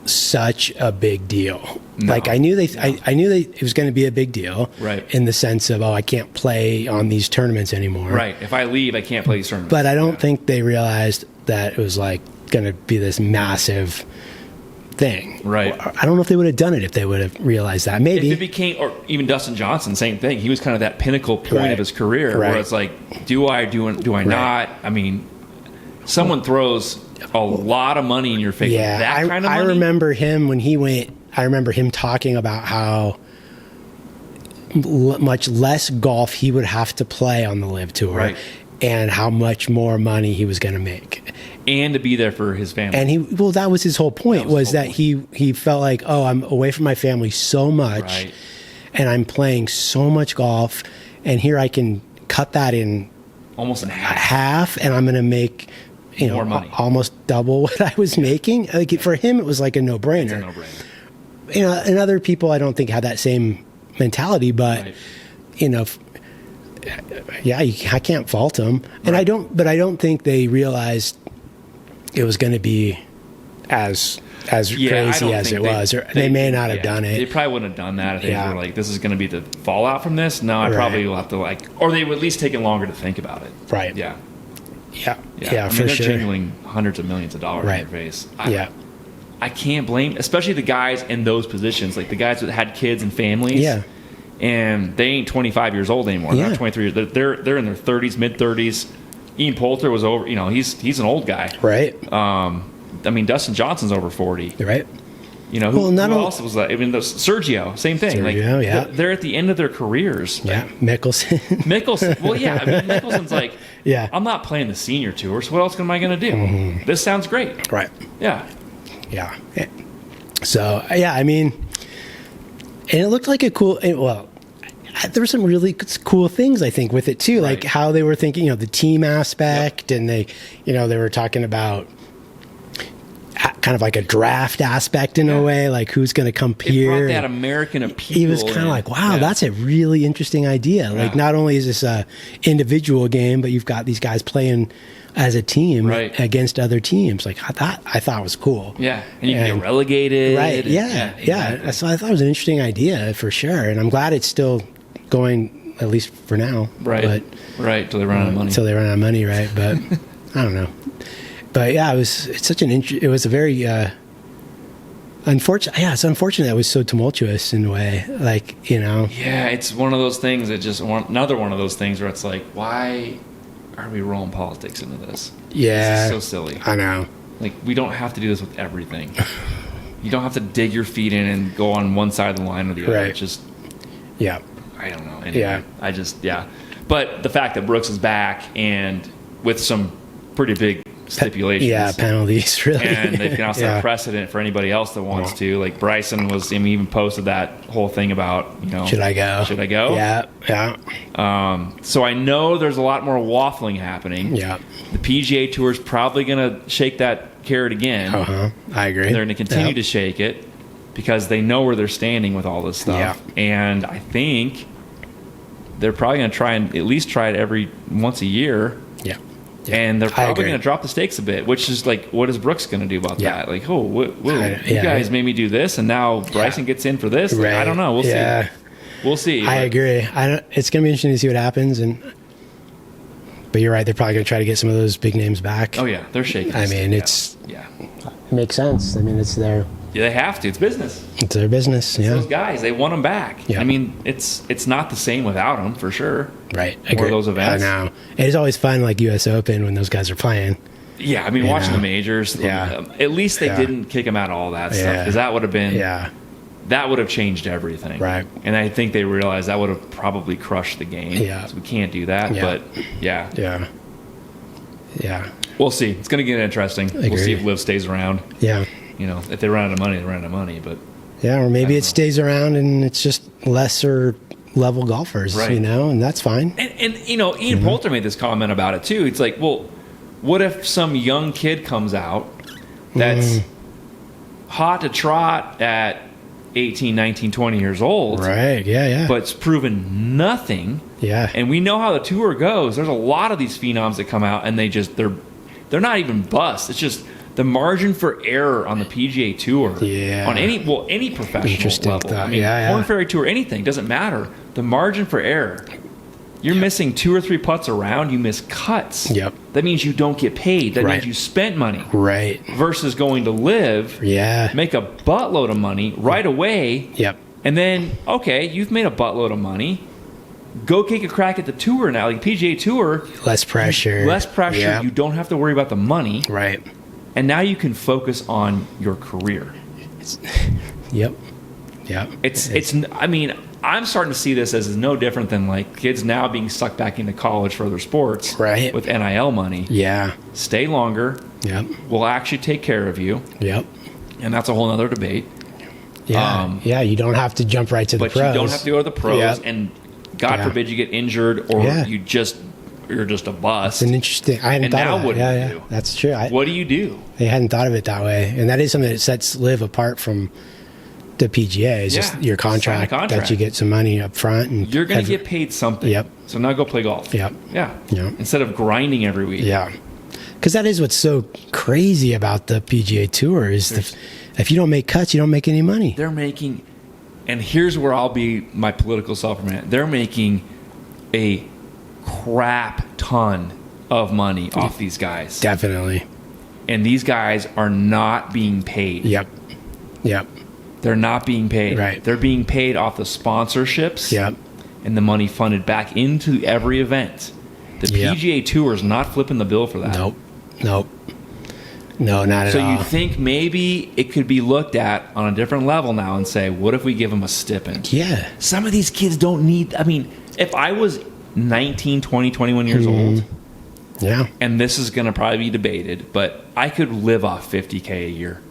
Speaker 2: such a big deal.
Speaker 1: No.
Speaker 2: Like I knew it was going to be a big deal,
Speaker 1: right?
Speaker 2: In the sense of, I can't play on these tournaments anymore,
Speaker 1: right? If I leave, I can't play these tournaments.
Speaker 2: But I don't think they realized that it was like going to be this massive thing,
Speaker 1: right?
Speaker 2: I don't know if they would have done it if they would have realized that. Maybe
Speaker 1: if it became, or even Dustin Johnson, same thing. He was kind of that pinnacle point of his career, where it's like, do I not? I mean, someone throws a lot of money in your face.
Speaker 2: Yeah,
Speaker 1: that kind of money.
Speaker 2: I remember him when he went. I remember him talking about how much less golf he would have to play on the LIV Tour, and how much more money he was going to make,
Speaker 1: and to be there for his family.
Speaker 2: And that was his whole point. He felt like, I'm away from my family so much, and I'm playing so much golf, and here I can cut that in
Speaker 1: almost in
Speaker 2: half, and I'm going to make
Speaker 1: more money,
Speaker 2: almost double what I was making. Like for him, it was like a no-brainer.
Speaker 1: It's a no-brainer.
Speaker 2: And other people I don't think had that same mentality, but I can't fault them. And I don't think they realized it was going to be as crazy as it was, or they may not have done it.
Speaker 1: They probably wouldn't have done that if they were like, this is going to be the fallout from this. No, I probably will have to or they would at least take it longer to think about it.
Speaker 2: Right.
Speaker 1: Yeah.
Speaker 2: Yeah.
Speaker 1: I mean,
Speaker 2: for
Speaker 1: they're
Speaker 2: sure.
Speaker 1: jingling hundreds of millions of dollars in your face. I can't blame, especially the guys in those positions, like the guys that had kids and families.
Speaker 2: Yeah.
Speaker 1: And they ain't 25 years old anymore. They're not 23 years. They're in their 30s, mid 30s. Ian Poulter was over. He's an old guy.
Speaker 2: Right.
Speaker 1: I mean, Dustin Johnson's over 40.
Speaker 2: Right.
Speaker 1: Who else was that? I mean, Sergio, same thing.
Speaker 2: Sergio,
Speaker 1: they're at the end of their careers.
Speaker 2: Yeah. Mickelson.
Speaker 1: Well, yeah. I mean, Mickelson's like,
Speaker 2: I'm
Speaker 1: not playing the senior tour, so what else am I going to do?
Speaker 2: Mm-hmm.
Speaker 1: This sounds great.
Speaker 2: Right.
Speaker 1: Yeah.
Speaker 2: Yeah. So, I mean, and it looked like a cool, there were some really cool things, I think, with it too, like how they were thinking, the team aspect, and they were talking about kind of like a draft aspect in a way, like who's going to come here.
Speaker 1: It brought that American appeal.
Speaker 2: He was kind of like, wow, that's a really interesting idea. Like, not only is this a individual game, but you've got these guys playing as a team against other teams. Like, I thought was cool.
Speaker 1: Yeah, and you can get relegated.
Speaker 2: Right, yeah. So I thought it was an interesting idea for sure, and I'm glad it's still going, at least for now.
Speaker 1: Right, till they run out of money.
Speaker 2: Till they run out of money, right? But I don't know. But yeah, it was a very unfortunate. Yeah, it's unfortunate that it was so tumultuous in a way. Like,
Speaker 1: Yeah, it's one of those things that another one of those things where it's like, why are we rolling politics into this?
Speaker 2: Yeah.
Speaker 1: This is so silly.
Speaker 2: I know.
Speaker 1: Like, we don't have to do this with everything. You don't have to dig your feet in and go on one side of the line or the other.
Speaker 2: Right.
Speaker 1: It's just, I don't know. Anyway, But the fact that Brooks is back and with some pretty big stipulations.
Speaker 2: Penalties, really.
Speaker 1: And they can also set precedent for anybody else that wants to. Like Bryson even posted that whole thing about,
Speaker 2: should I go?
Speaker 1: Yeah. So I know there's a lot more waffling happening.
Speaker 2: Yeah.
Speaker 1: The PGA Tour is probably going to shake that carrot again.
Speaker 2: I agree.
Speaker 1: They're going to continue to shake it. because they know where they're standing with all this stuff.
Speaker 2: Yeah.
Speaker 1: And I think they're probably going to try and at least try it once a year.
Speaker 2: Yeah.
Speaker 1: And they're probably going to drop the stakes a bit, which is like, what is Brooks going to do about that? Like, you guys made me do this, and now Bryson gets in for this. Like, I don't know. We'll see. We'll see.
Speaker 2: I agree. It's going to be interesting to see what happens. But you're right. They're probably going to try to get some of those big names back.
Speaker 1: Oh, yeah. They're shaking.
Speaker 2: I mean, it makes sense. I mean, it's their...
Speaker 1: Yeah, they have to. It's business.
Speaker 2: It's their business. Yeah.
Speaker 1: Those guys, they want them back.
Speaker 2: Yeah.
Speaker 1: I mean, it's not the same without them, for sure.
Speaker 2: Right.
Speaker 1: More of those events.
Speaker 2: I know. It's always fun, like U.S. Open, when those guys are playing.
Speaker 1: Yeah, I mean, watching the majors.
Speaker 2: Yeah.
Speaker 1: At least they didn't kick them out of all that stuff, because that would have been...
Speaker 2: Yeah.
Speaker 1: That would have changed everything.
Speaker 2: Right.
Speaker 1: And I think they realized that would have probably crushed the game.
Speaker 2: Yeah.
Speaker 1: So we can't do that.
Speaker 2: Yeah.
Speaker 1: But, yeah.
Speaker 2: Yeah. Yeah.
Speaker 1: We'll see. It's going to get interesting. We'll see if Liv stays around.
Speaker 2: Yeah.
Speaker 1: You know, if they run out of money, they run out of money. But
Speaker 2: yeah, or maybe it stays around and it's just lesser level golfers,
Speaker 1: right.
Speaker 2: You know, and that's fine.
Speaker 1: And you know, Ian Poulter made this comment about it too. It's like, well, what if some young kid comes out that's hot to trot at 18, 19, 20 years old.
Speaker 2: Right, yeah.
Speaker 1: But it's proven nothing.
Speaker 2: Yeah.
Speaker 1: And we know how the tour goes. There's a lot of these phenoms that come out and they're not even bust. It's just the margin for error on the PGA Tour, on any professional level.
Speaker 2: Thought.
Speaker 1: I mean, Korn Ferry Tour, anything, doesn't matter. The margin for error. You're missing 2 or 3 putts around, you miss cuts.
Speaker 2: Yep.
Speaker 1: That means you don't get paid. That means you spent money.
Speaker 2: Right.
Speaker 1: Versus going to live, make a buttload of money right away.
Speaker 2: Yep.
Speaker 1: And then, okay, you've made a buttload of money. Go take a crack at the tour now. Like PGA Tour.
Speaker 2: Less pressure.
Speaker 1: Yep. You don't have to worry about the money.
Speaker 2: Right.
Speaker 1: And now you can focus on your career.
Speaker 2: Yep.
Speaker 1: I mean, I'm starting to see this as no different than like kids now being sucked back into college for other sports.
Speaker 2: Right.
Speaker 1: With NIL money.
Speaker 2: Yeah.
Speaker 1: Stay longer.
Speaker 2: Yep.
Speaker 1: We'll actually take care of you.
Speaker 2: Yep.
Speaker 1: And that's a whole other debate.
Speaker 2: Yeah. You don't have to jump right to the pros.
Speaker 1: But you don't have to go to the pros.
Speaker 2: Yep.
Speaker 1: And God forbid you get injured or you're just a bust.
Speaker 2: It's an interesting. I hadn't thought of that.
Speaker 1: What do you do?
Speaker 2: That's true.
Speaker 1: What do you do?
Speaker 2: I hadn't thought of it that way, and that is something that sets Liv apart from the PGA. Is just your contract that you get some money up front, and
Speaker 1: you're going to get paid something.
Speaker 2: Yep.
Speaker 1: So now go play golf.
Speaker 2: Yep.
Speaker 1: Yeah.
Speaker 2: Yep.
Speaker 1: Instead of grinding every week.
Speaker 2: Yeah. Because that is what's so crazy about the PGA Tour is if you don't make cuts, you don't make any money.
Speaker 1: They're making, and here's where I'll be my political self-reminds. They're making a crap ton of money off these guys.
Speaker 2: Definitely.
Speaker 1: And these guys are not being paid.
Speaker 2: Yep.
Speaker 1: They're not being paid.
Speaker 2: Right.
Speaker 1: They're being paid off the sponsorships.
Speaker 2: Yep.
Speaker 1: And the money funded back into every event. The PGA Tour is not flipping the bill for that.
Speaker 2: Nope. No, not at all.
Speaker 1: So you think maybe it could be looked at on a different level now and say, what if we give them a stipend?
Speaker 2: Yeah.
Speaker 1: Some of these kids don't need, I mean, if I was 19, 20, 21 years old, and this is going to probably be debated, but I could live off $50K a year.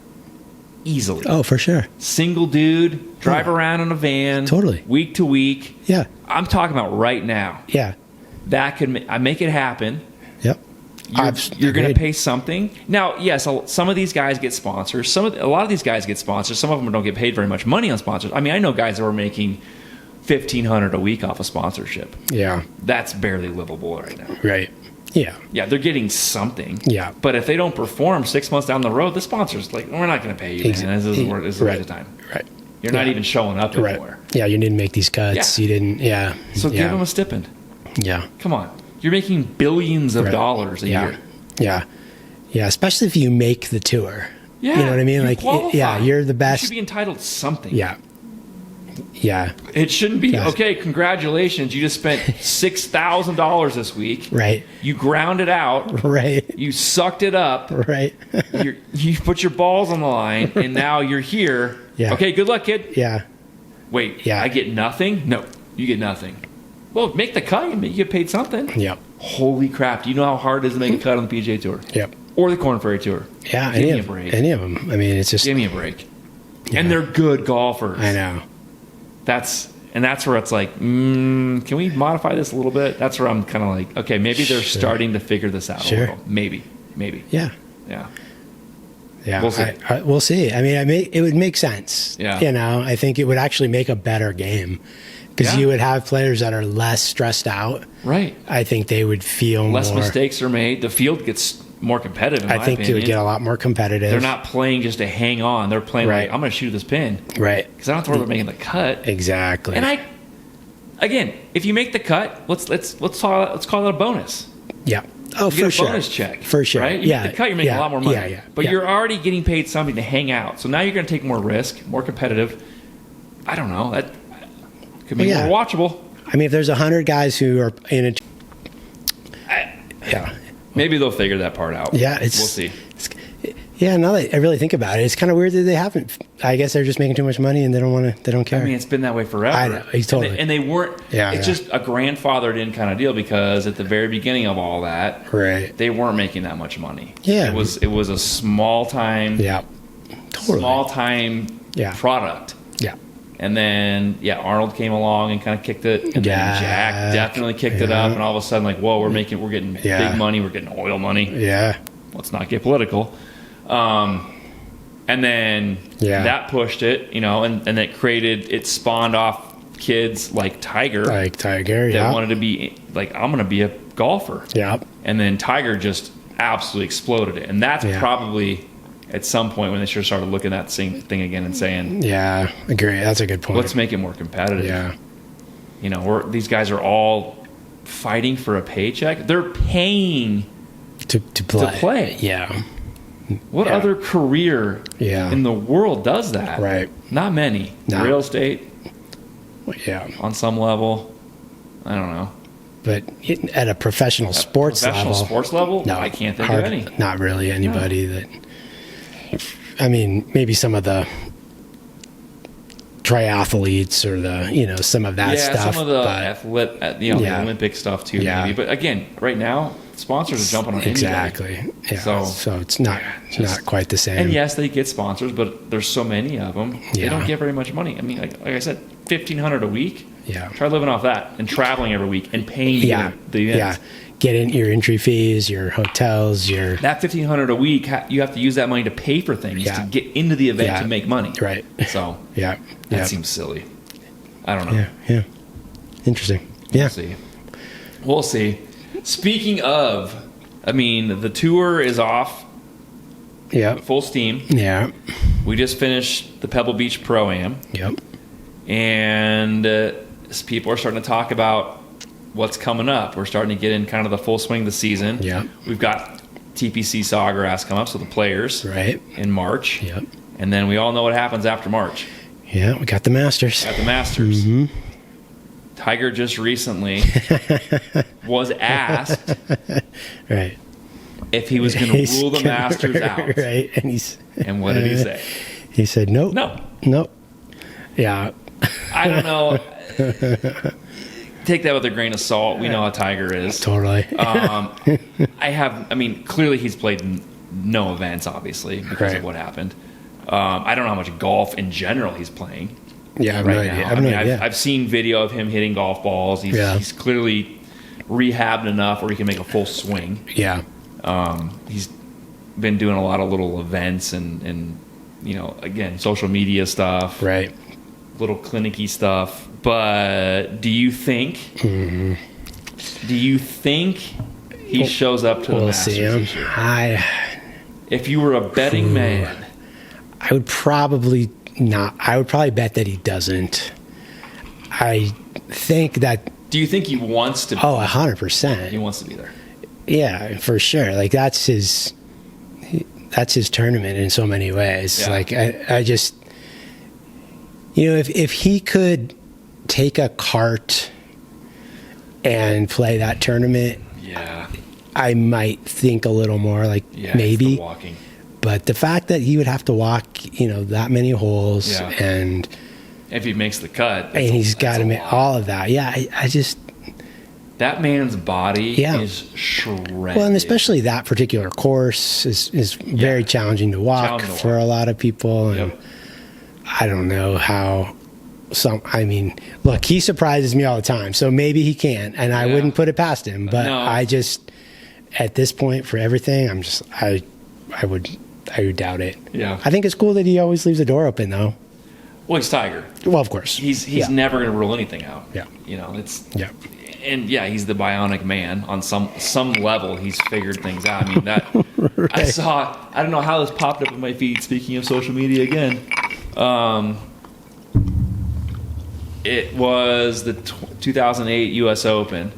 Speaker 1: Easily.
Speaker 2: Oh, for sure.
Speaker 1: Single dude, drive around in a van.
Speaker 2: Totally.
Speaker 1: Week to week.
Speaker 2: Yeah.
Speaker 1: I'm talking about right now.
Speaker 2: Yeah.
Speaker 1: That could I make it happen.
Speaker 2: Yep.
Speaker 1: You're going to pay something. Now, yes, some of these guys get sponsors. A lot of these guys get sponsors. Some of them don't get paid very much money on sponsors. I mean, I know guys that were making $1,500 a week off a sponsorship.
Speaker 2: Yeah.
Speaker 1: That's barely livable right now.
Speaker 2: Right. Yeah.
Speaker 1: Yeah, they're getting something.
Speaker 2: Yeah.
Speaker 1: But if they don't perform 6 months down the road, the sponsor's like, we're not going to pay you, man. This isn't worth the waste of time.
Speaker 2: Right.
Speaker 1: You're not even showing up anywhere.
Speaker 2: Yeah, you didn't make these cuts.
Speaker 1: Yeah.
Speaker 2: You didn't. Yeah.
Speaker 1: So give them a stipend.
Speaker 2: Yeah.
Speaker 1: Come on. You're making billions of dollars a year.
Speaker 2: Yeah. Yeah, especially if you make the tour.
Speaker 1: Yeah.
Speaker 2: You know what I mean? Like, you're the best.
Speaker 1: You should be entitled to something.
Speaker 2: Yeah. Yeah.
Speaker 1: It shouldn't be, okay, congratulations. You just spent $6,000 this week.
Speaker 2: Right.
Speaker 1: You ground it out.
Speaker 2: Right.
Speaker 1: You sucked it up.
Speaker 2: Right.
Speaker 1: You put your balls on the line, and now you're here.
Speaker 2: Yeah.
Speaker 1: Okay, good luck, kid.
Speaker 2: Yeah.
Speaker 1: Wait, I get nothing? No, you get nothing. Well, make the cut. You get paid something.
Speaker 2: Yep.
Speaker 1: Holy crap. Do you know how hard it is to make a cut on the PGA Tour?
Speaker 2: Yep.
Speaker 1: Or the Korn Ferry Tour?
Speaker 2: Yeah.
Speaker 1: Give me a break.
Speaker 2: Any of them. I mean, it's just.
Speaker 1: Give me a break. Yeah. And they're good golfers.
Speaker 2: I know.
Speaker 1: That's where it's like, can we modify this a little bit? That's where I'm kind of like, okay, maybe they're starting to figure this out a little. Maybe.
Speaker 2: Yeah.
Speaker 1: Yeah.
Speaker 2: Yeah,
Speaker 1: We'll see.
Speaker 2: We'll see. I mean, it would make sense.
Speaker 1: Yeah.
Speaker 2: You know, I think it would actually make a better game because you would have players that are less stressed out.
Speaker 1: Right.
Speaker 2: I think they would feel
Speaker 1: less
Speaker 2: more,
Speaker 1: mistakes are made. The field gets more competitive, in my
Speaker 2: think
Speaker 1: opinion.
Speaker 2: it would get a lot more competitive.
Speaker 1: They're not playing just to hang on. They're playing like, I'm going to shoot this pin.
Speaker 2: Right.
Speaker 1: Because I don't have to worry about making the cut.
Speaker 2: Exactly.
Speaker 1: And again, if you make the cut, let's call it a bonus.
Speaker 2: Yeah. Oh,
Speaker 1: You
Speaker 2: for
Speaker 1: get a
Speaker 2: sure.
Speaker 1: bonus check.
Speaker 2: For sure.
Speaker 1: Right? You make the cut, you're making a lot more money.
Speaker 2: Yeah.
Speaker 1: But you're already getting paid something to hang out. So now you're going to take more risk, more competitive. I don't know. That could be more watchable.
Speaker 2: I mean, if there's 100 guys who are in it,
Speaker 1: Maybe they'll figure that part out.
Speaker 2: Yeah,
Speaker 1: we'll see.
Speaker 2: Now that I really think about it, it's kind of weird that they haven't. I guess they're just making too much money and they don't want to. They don't care.
Speaker 1: I mean, it's been that way forever.
Speaker 2: I know, totally.
Speaker 1: And they weren't. It's just a grandfathered in kind of deal because at the very beginning of all that,
Speaker 2: right,
Speaker 1: they weren't making that much money.
Speaker 2: Yeah,
Speaker 1: it was a small time.
Speaker 2: Yeah, totally.
Speaker 1: Small time.
Speaker 2: Yeah.
Speaker 1: Product.
Speaker 2: Yeah.
Speaker 1: And then Arnold came along and kind of kicked it. And then Jack definitely kicked it up. And all of a sudden, like, whoa, we're getting big money. We're getting oil money.
Speaker 2: Yeah.
Speaker 1: Let's not get political. And then that pushed it, and it spawned off kids like Tiger. That wanted to be like, I'm going to be a golfer.
Speaker 2: Yeah.
Speaker 1: And then Tiger just absolutely exploded it. And that's probably at some point when they should have started looking at the same thing again and saying,
Speaker 2: yeah, agree. That's a good point.
Speaker 1: Let's make it more competitive.
Speaker 2: Yeah.
Speaker 1: These guys are all fighting for a paycheck. They're paying
Speaker 2: to play. Yeah.
Speaker 1: What other career in the world does that?
Speaker 2: Right.
Speaker 1: Not many.
Speaker 2: No.
Speaker 1: Real estate.
Speaker 2: Yeah.
Speaker 1: On some level. I don't know.
Speaker 2: But at a professional sports level?
Speaker 1: No. I can't think of any.
Speaker 2: Not really anybody that... I mean, maybe some of the triathletes or the, some of that stuff.
Speaker 1: Yeah, some of the the Olympic stuff too, maybe. But again, right now, sponsors are jumping on
Speaker 2: exactly.
Speaker 1: anybody.
Speaker 2: Yeah. So it's not quite the same.
Speaker 1: And yes, they get sponsors, but there's so many of them. They don't get very much money. I mean, like I said, $1,500 a week.
Speaker 2: Yeah.
Speaker 1: Try living off that and traveling every week and paying the events.
Speaker 2: Yeah. Get in your entry fees, your hotels,
Speaker 1: that $1,500 a week. You have to use that money to pay for things to get into the event to make money.
Speaker 2: Right.
Speaker 1: So that seems silly. I don't know.
Speaker 2: Yeah. Interesting. Yeah.
Speaker 1: We'll see. Speaking of, I mean, the tour is off.
Speaker 2: Yeah.
Speaker 1: Full steam.
Speaker 2: Yeah.
Speaker 1: We just finished the Pebble Beach Pro-Am.
Speaker 2: Yep.
Speaker 1: And people are starting to talk about what's coming up. We're starting to get in kind of the full swing of the season.
Speaker 2: Yeah.
Speaker 1: We've got TPC Sawgrass come up, so the players.
Speaker 2: Right.
Speaker 1: In March.
Speaker 2: Yep.
Speaker 1: And then we all know what happens after March.
Speaker 2: Yeah, we got the Masters.
Speaker 1: Mm-hmm. Tiger just recently was asked if he was going to rule the Masters out.
Speaker 2: Right.
Speaker 1: And what did he say?
Speaker 2: He said, nope.
Speaker 1: No.
Speaker 2: Yeah.
Speaker 1: I don't know. Take that with a grain of salt. We know how Tiger is.
Speaker 2: Totally.
Speaker 1: Clearly he's played no events, obviously, because of what happened. I don't know how much golf in general he's playing.
Speaker 2: Yeah,
Speaker 1: I've seen video of him hitting golf balls. He's clearly rehabbed enough where he can make a full swing.
Speaker 2: Yeah.
Speaker 1: He's been doing a lot of little events and again, social media stuff.
Speaker 2: Right.
Speaker 1: Little clinicky stuff. But do you think he shows up to the Masters this year? If you were a betting man,
Speaker 2: I would probably not. I would probably bet that he doesn't. I think that.
Speaker 1: Do you think he wants to?
Speaker 2: 100%.
Speaker 1: He wants to be there.
Speaker 2: Yeah, for sure. Like that's his tournament in so many ways.
Speaker 1: Yeah.
Speaker 2: Like I just, if he could take a cart and play that tournament, I might think a little more like maybe.
Speaker 1: It's the walking.
Speaker 2: But the fact that he would have to walk, that many holes, and
Speaker 1: if he makes the cut,
Speaker 2: and he's got to make all of that. Yeah, I just
Speaker 1: that man's body is shredded.
Speaker 2: Well, and especially that particular course is very challenging to walk for a lot of people, and I don't know how. Look, he surprises me all the time, so maybe he can, and I wouldn't put it past him. But I just, at this point, for everything, I would I doubt it.
Speaker 1: Yeah.
Speaker 2: I think it's cool that he always leaves the door open, though.
Speaker 1: Well, he's Tiger.
Speaker 2: Well, of course.
Speaker 1: He's never going to rule anything out.
Speaker 2: Yeah.
Speaker 1: You know, it's
Speaker 2: Yeah.
Speaker 1: And yeah, he's the bionic man on some level. He's figured things out. I mean, that
Speaker 2: Right.
Speaker 1: I don't know how this popped up in my feed. Speaking of social media again, it was the 2008 U.S. Open,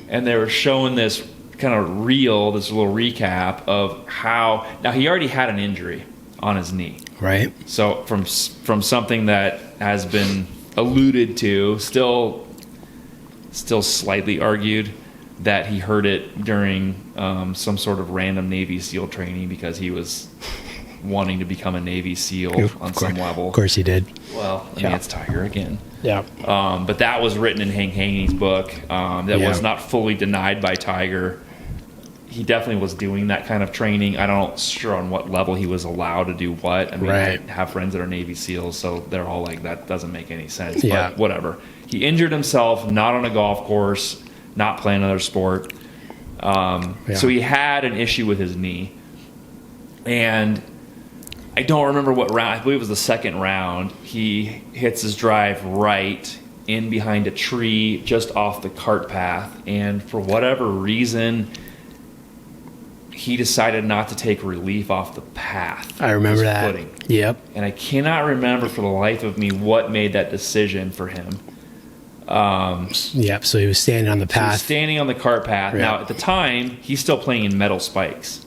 Speaker 1: and they were showing this kind of reel, this little recap of how. Now he already had an injury on his knee,
Speaker 2: Right.
Speaker 1: so from something that has been alluded to, still slightly argued that he hurt it during some sort of random Navy SEAL training because he was wanting to become a Navy SEAL on some level.
Speaker 2: Of course he did.
Speaker 1: Well, I mean, it's Tiger again.
Speaker 2: Yeah.
Speaker 1: But that was written in Hank Haney's book. That was not fully denied by Tiger. He definitely was doing that kind of training. I don't know sure on what level he was allowed to do what. I mean, I have friends that are Navy SEALs, so they're all like, that doesn't make any sense.
Speaker 2: Yeah.
Speaker 1: But whatever. He injured himself, not on a golf course, not playing another sport. So he had an issue with his knee. And I don't remember what round. I believe it was the second round. He hits his drive right in behind a tree just off the cart path. And for whatever reason, he decided not to take relief off the path.
Speaker 2: I remember that.
Speaker 1: Footing.
Speaker 2: Yep.
Speaker 1: And I cannot remember for the life of me what made that decision for him.
Speaker 2: Yep. So he was standing on the
Speaker 1: So he was
Speaker 2: path.
Speaker 1: standing on the cart path.
Speaker 2: Yeah.
Speaker 1: Now, at the time, he's still playing in metal spikes.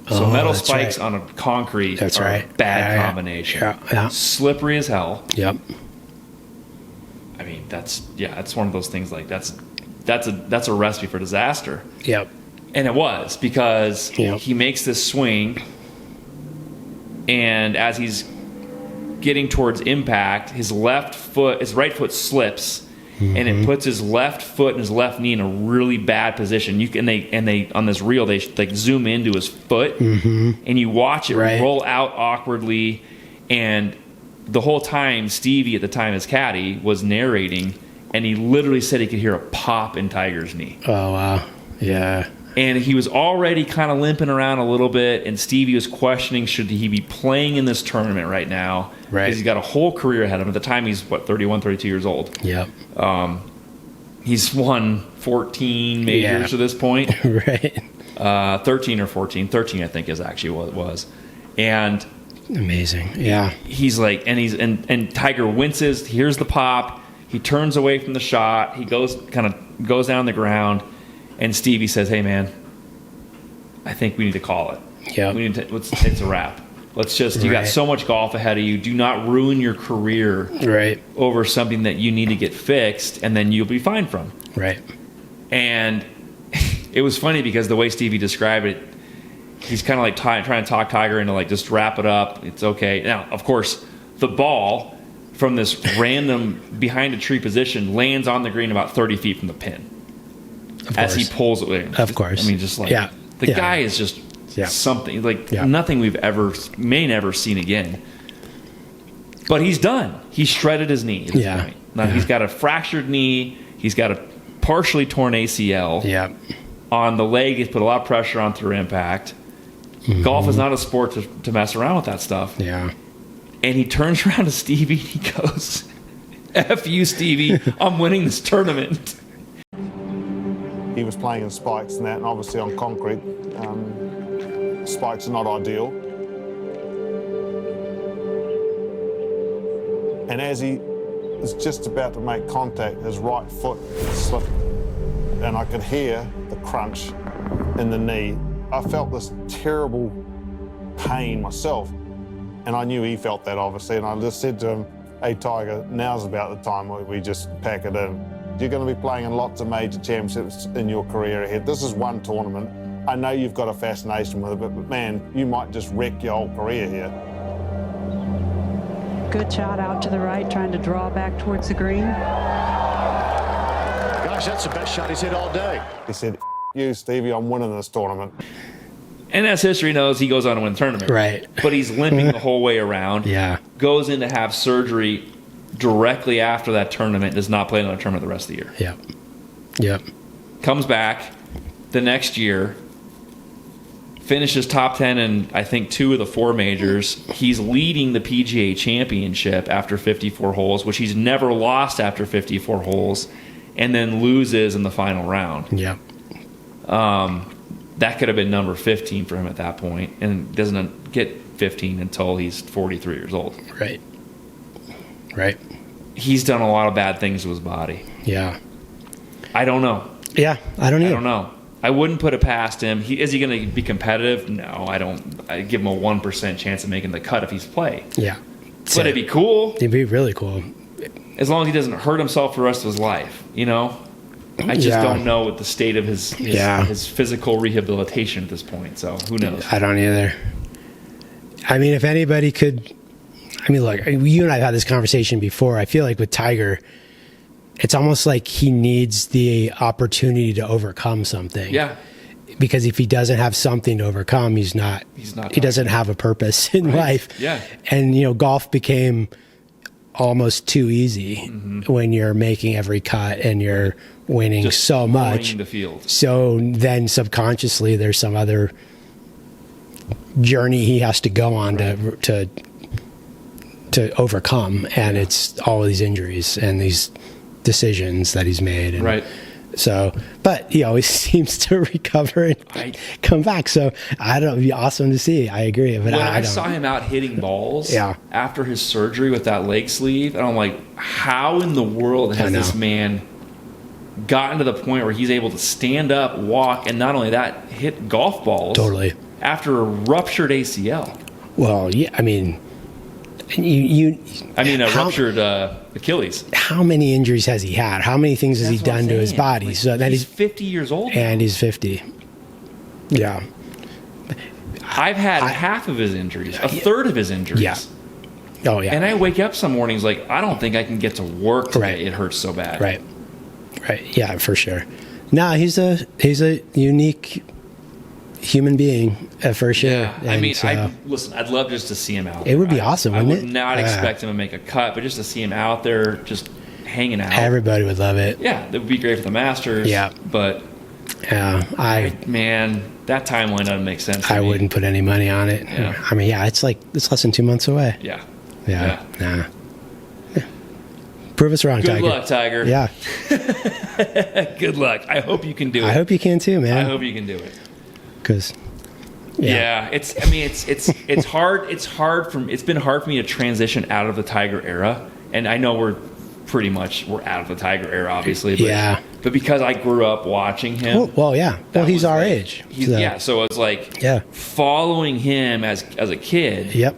Speaker 1: So metal
Speaker 2: that's
Speaker 1: spikes
Speaker 2: right.
Speaker 1: on a concrete
Speaker 2: That's
Speaker 1: are
Speaker 2: right.
Speaker 1: a bad
Speaker 2: Yeah.
Speaker 1: combination.
Speaker 2: Yeah.
Speaker 1: Slippery as hell.
Speaker 2: Yep.
Speaker 1: I mean, that's one of those things like that's a recipe for disaster.
Speaker 2: Yep.
Speaker 1: And it was because
Speaker 2: Yep.
Speaker 1: he makes this swing, and as he's getting towards impact, his right foot slips, and it puts his left foot and his left knee in a really bad position. They on this reel they like zoom into his foot, and you watch it roll out awkwardly, and the whole time Stevie, at the time his caddy, was narrating, and he literally said he could hear a pop in Tiger's knee.
Speaker 2: Oh wow. Yeah.
Speaker 1: And he was already kind of limping around a little bit, and Stevie was questioning, should he be playing in this tournament right now?
Speaker 2: Right.
Speaker 1: Because he's got a whole career ahead of him. At the time, he's, 31, 32 years old.
Speaker 2: Yep.
Speaker 1: He's won 14 majors to this point.
Speaker 2: Right.
Speaker 1: 13 or 14. 13, I think, is actually what it was. And
Speaker 2: Amazing. Yeah.
Speaker 1: he's like, and Tiger winces, hears the pop, he turns away from the shot, he goes down the ground, and Stevie says, "Hey man, I think we need to call it.
Speaker 2: Yeah.
Speaker 1: It's a wrap. Let's just, you got so much golf ahead of you. Do not ruin your career over something that you need to get fixed, and then you'll be fine from."
Speaker 2: Right.
Speaker 1: And it was funny because the way Stevie described it, he's kind of like trying to talk Tiger into like, just wrap it up. It's okay. Now, of course, the ball from this random behind a tree position lands on the green about 30 feet from the pin. As he pulls it away.
Speaker 2: Of course.
Speaker 1: I mean, just like, the guy is just something, like nothing we've may never seen again. But he's done. He shredded his knee at this point. Now, he's got a fractured knee. He's got a partially torn ACL.
Speaker 2: Yeah.
Speaker 1: On the leg, he's put a lot of pressure on through impact. Golf is not a sport to mess around with that stuff.
Speaker 2: Yeah.
Speaker 1: And he turns around to Stevie, and he goes, "F you, Stevie. I'm winning this tournament."
Speaker 3: He was playing in spikes and that, and obviously on concrete. Spikes are not ideal. And as he was just about to make contact, his right foot slipped, and I could hear the crunch in the knee. I felt this terrible pain myself, and I knew he felt that, obviously, and I just said to him, "Hey, Tiger, now's about the time where we just pack it in. You're going to be playing in lots of major championships in your career ahead. This is one tournament. I know you've got a fascination with it, but man, you might just wreck your whole career here."
Speaker 4: Good shot out to the right, trying to draw back towards the green.
Speaker 5: Gosh, that's the best shot he's hit all day.
Speaker 3: He said, "You, Stevie, I'm winning this tournament."
Speaker 1: And as history knows, he goes on to win the tournament.
Speaker 2: Right.
Speaker 1: But he's limping the whole way around.
Speaker 2: Yeah.
Speaker 1: Goes in to have surgery directly after that tournament, does not play another tournament the rest of the year.
Speaker 2: Yep. Yep.
Speaker 1: Comes back the next year, finishes top 10 in, I think, 2 of the 4 majors. He's leading the PGA Championship after 54 holes, which he's never lost after 54 holes, and then loses in the final round.
Speaker 2: Yeah.
Speaker 1: That could have been number 15 for him at that point, and doesn't get 15 until he's 43 years old.
Speaker 2: Right. Right.
Speaker 1: He's done a lot of bad things to his body.
Speaker 2: Yeah.
Speaker 1: I don't know.
Speaker 2: Yeah, I don't either.
Speaker 1: I don't know. I wouldn't put it past him. Is he going to be competitive? No, I don't. I give him a 1% chance of making the cut if he's play.
Speaker 2: Yeah.
Speaker 1: But it'd be cool.
Speaker 2: It'd be really cool.
Speaker 1: As long as he doesn't hurt himself for the rest of his life, you know? I just don't know what the state of his physical rehabilitation at this point, so who knows?
Speaker 2: I don't either. I mean, if anybody could... I mean, look, you and I have had this conversation before. I feel like with Tiger, it's almost like he needs the opportunity to overcome something.
Speaker 1: Yeah.
Speaker 2: Because if he doesn't have something to overcome, he doesn't have a purpose in life.
Speaker 1: Yeah.
Speaker 2: And, you know, golf became almost too easy when you're making every cut and you're winning
Speaker 1: Just
Speaker 2: so much.
Speaker 1: the field.
Speaker 2: So then subconsciously there's some other journey he has to go on to overcome, and it's all of these injuries and these decisions that he's made. And
Speaker 1: right.
Speaker 2: So, but he always seems to recover and come back. So I don't know, it'd be awesome to see. I agree. But
Speaker 1: when I saw him out hitting balls after his surgery with that leg sleeve, and I'm like, how in the world has this man gotten to the point where he's able to stand up, walk, and not only that, hit golf balls after a ruptured ACL?
Speaker 2: Well, yeah, I mean,
Speaker 1: ruptured Achilles.
Speaker 2: How many injuries has he had? How many things has he done to his body?
Speaker 1: Like,
Speaker 2: so that
Speaker 1: he's 50 years old.
Speaker 2: And he's 50. Yeah.
Speaker 1: I've had half of his injuries, a third of his injuries.
Speaker 2: Yeah. Oh, yeah.
Speaker 1: And I wake up some mornings like, I don't think I can get to work today. Right. It hurts so bad.
Speaker 2: Right. Right. Yeah, for sure. No, he's a unique human being for sure.
Speaker 1: Yeah. I mean, listen, I'd love just to see him out there.
Speaker 2: It would be awesome, wouldn't it?
Speaker 1: I would not expect him to make a cut, but just to see him out there just hanging out.
Speaker 2: Everybody would love it.
Speaker 1: Yeah, that would be great for the Masters.
Speaker 2: Yeah.
Speaker 1: But, man, that timeline doesn't make sense to me.
Speaker 2: wouldn't put any money on it.
Speaker 1: Yeah.
Speaker 2: I mean, it's less than 2 months away.
Speaker 1: Yeah.
Speaker 2: Yeah. Nah. Yeah. Prove us wrong, Tiger.
Speaker 1: Good luck, Tiger.
Speaker 2: Yeah.
Speaker 1: Good luck. I hope you can do it.
Speaker 2: I hope you can too, man.
Speaker 1: I hope you can do it.
Speaker 2: Because
Speaker 1: it's hard. It's been hard for me to transition out of the Tiger era, and I know we're out of the Tiger era, obviously. But, but because I grew up watching him.
Speaker 2: Well, he's our age.
Speaker 1: So it's like following him as a kid.
Speaker 2: Yep.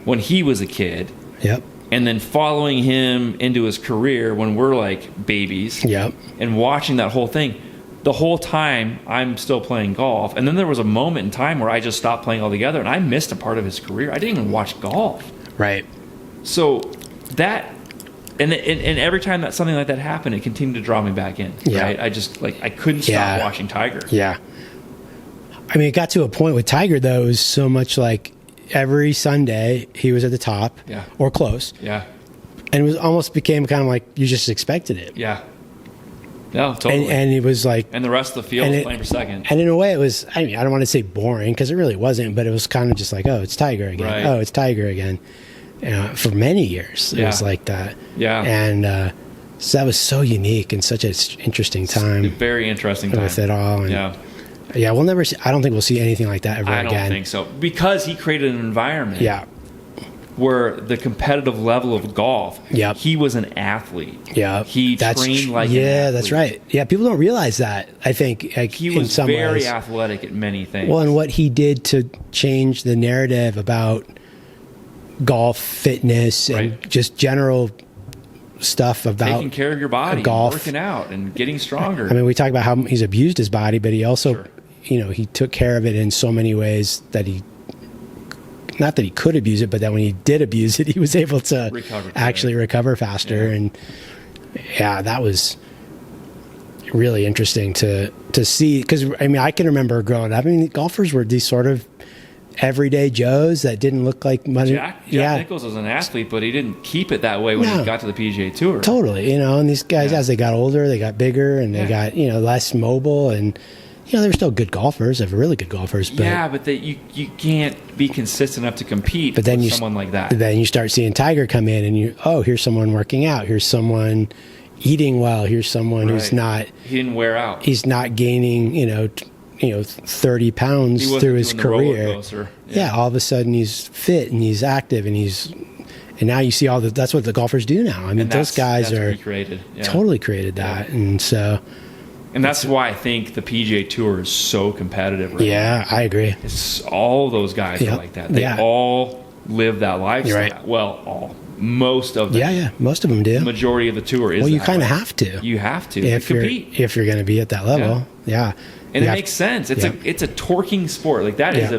Speaker 1: When he was a kid.
Speaker 2: Yep.
Speaker 1: And then following him into his career when we're like babies.
Speaker 2: Yep.
Speaker 1: And watching that whole thing. The whole time I'm still playing golf. And then there was a moment in time where I just stopped playing altogether and I missed a part of his career. I didn't even watch golf.
Speaker 2: Right.
Speaker 1: So that, and every time that something like that happened, it continued to draw me back in.
Speaker 2: Yeah.
Speaker 1: Right? I just, I couldn't stop watching Tiger.
Speaker 2: Yeah. I mean, it got to a point with Tiger, though, it was so much like every Sunday he was at the top or close.
Speaker 1: Yeah.
Speaker 2: And it was almost became kind of like you just expected it.
Speaker 1: Yeah. No, totally.
Speaker 2: And it was like...
Speaker 1: And the rest of the field was playing for second.
Speaker 2: And in a way, it was... I mean, I don't want to say boring, because it really wasn't, but it was kind of just like, oh, it's Tiger again.
Speaker 1: Right.
Speaker 2: Oh, it's Tiger again. For many years, it was like that.
Speaker 1: Yeah.
Speaker 2: And so that was so unique and such an interesting time.
Speaker 1: Very interesting time.
Speaker 2: With it all. And, yeah, we'll never see... I don't think we'll see anything like that ever again.
Speaker 1: I don't think so. Because he created an environment.
Speaker 2: Yeah.
Speaker 1: Where the competitive level of golf, he was an athlete.
Speaker 2: Yeah,
Speaker 1: he trained like an athlete.
Speaker 2: That's right. Yeah, people don't realize that. I think
Speaker 1: he was very athletic at many things.
Speaker 2: Well, and what he did to change the narrative about golf, fitness, and just general stuff about
Speaker 1: taking care of your body,
Speaker 2: golf,
Speaker 1: working out, and getting stronger.
Speaker 2: I mean, we talk about how he's abused his body, but he also, he took care of it in so many ways that he. Not that he could abuse it, but that when he did abuse it, he was able to recover faster. Yeah. And that was really interesting to see. Because, I mean, I can remember growing up, I mean, golfers were these sort of everyday Joes that didn't look like money.
Speaker 1: Jack Nicklaus was an athlete, but he didn't keep it that way when he got to the PGA Tour.
Speaker 2: Totally. And these guys, as they got older, they got bigger and they got, less mobile. And They're still good golfers. They're really good golfers. But
Speaker 1: yeah, but you can't be consistent enough to compete
Speaker 2: then
Speaker 1: with someone like that.
Speaker 2: Then you start seeing Tiger come in, and here's someone working out. Here's someone eating well. Here's someone who's not.
Speaker 1: He didn't wear out.
Speaker 2: He's not gaining, 30 pounds through his career. Yeah, all of a sudden he's fit and he's active and now you see that's what the golfers do now. I mean, those guys are totally created that. And so.
Speaker 1: And that's why I think the PGA Tour is so competitive right now.
Speaker 2: Yeah, I agree.
Speaker 1: It's all those guys are like that. They all live that lifestyle.
Speaker 2: Right.
Speaker 1: Well, most of them.
Speaker 2: Yeah, most of them do.
Speaker 1: The majority of the tour is.
Speaker 2: Well, you kind of have to.
Speaker 1: You have to
Speaker 2: compete if you're going to be at that level. Yeah.
Speaker 1: And it makes sense. It's a torquing sport. Like that is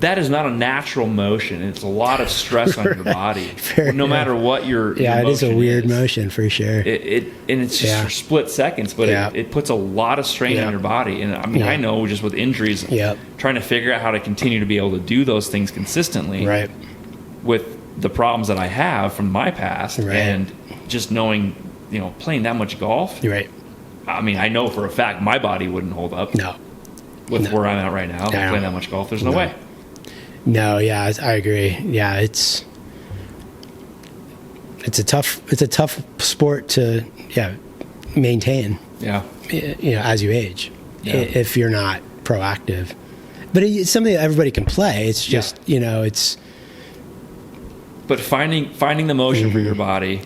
Speaker 1: that is not a natural motion. It's a lot of stress on your body. No matter what your
Speaker 2: it is a weird motion for sure.
Speaker 1: And it's just for split seconds, but it puts a lot of strain on your body. And I mean, I know just with injuries, trying to figure out how to continue to be able to do those things consistently,
Speaker 2: right?
Speaker 1: With the problems that I have from my past, and just knowing, playing that much golf,
Speaker 2: right?
Speaker 1: I mean, I know for a fact my body wouldn't hold up. With where I'm at right now, playing that much golf, there's no way.
Speaker 2: No, yeah, I agree. Yeah, it's a tough sport to maintain. Yeah, as you age, if you're not proactive. But it's something that everybody can play. It's just it's.
Speaker 1: But finding the motion for your body,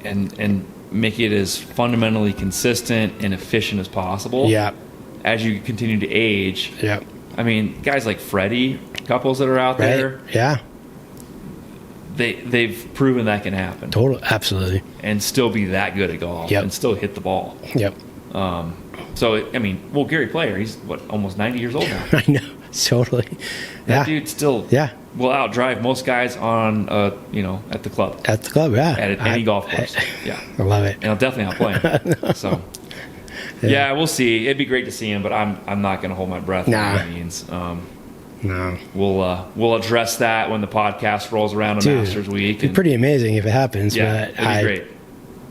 Speaker 1: and make it as fundamentally consistent and efficient as possible.
Speaker 2: Yeah. As
Speaker 1: you continue to age.
Speaker 2: Yeah.
Speaker 1: I mean, guys like Freddie, couples that are out there. Yeah. They've proven that can happen.
Speaker 2: Absolutely.
Speaker 1: And still be that good at golf. And still hit the ball.
Speaker 2: Yep.
Speaker 1: So, I mean, Gary Player, he's almost 90 years old now.
Speaker 2: I know. Totally.
Speaker 1: That dude still will outdrive most guys on, at the club.
Speaker 2: At the club, yeah.
Speaker 1: At any golf course.
Speaker 2: I love it.
Speaker 1: And I'll definitely outplay him. So. Yeah, we'll see. It'd be great to see him, but I'm not going to hold my breath by any means.
Speaker 2: No.
Speaker 1: We'll address that when the podcast rolls around on Masters Week.
Speaker 2: It'd be pretty amazing if it happens.
Speaker 1: Yeah,
Speaker 2: but
Speaker 1: it'd be great.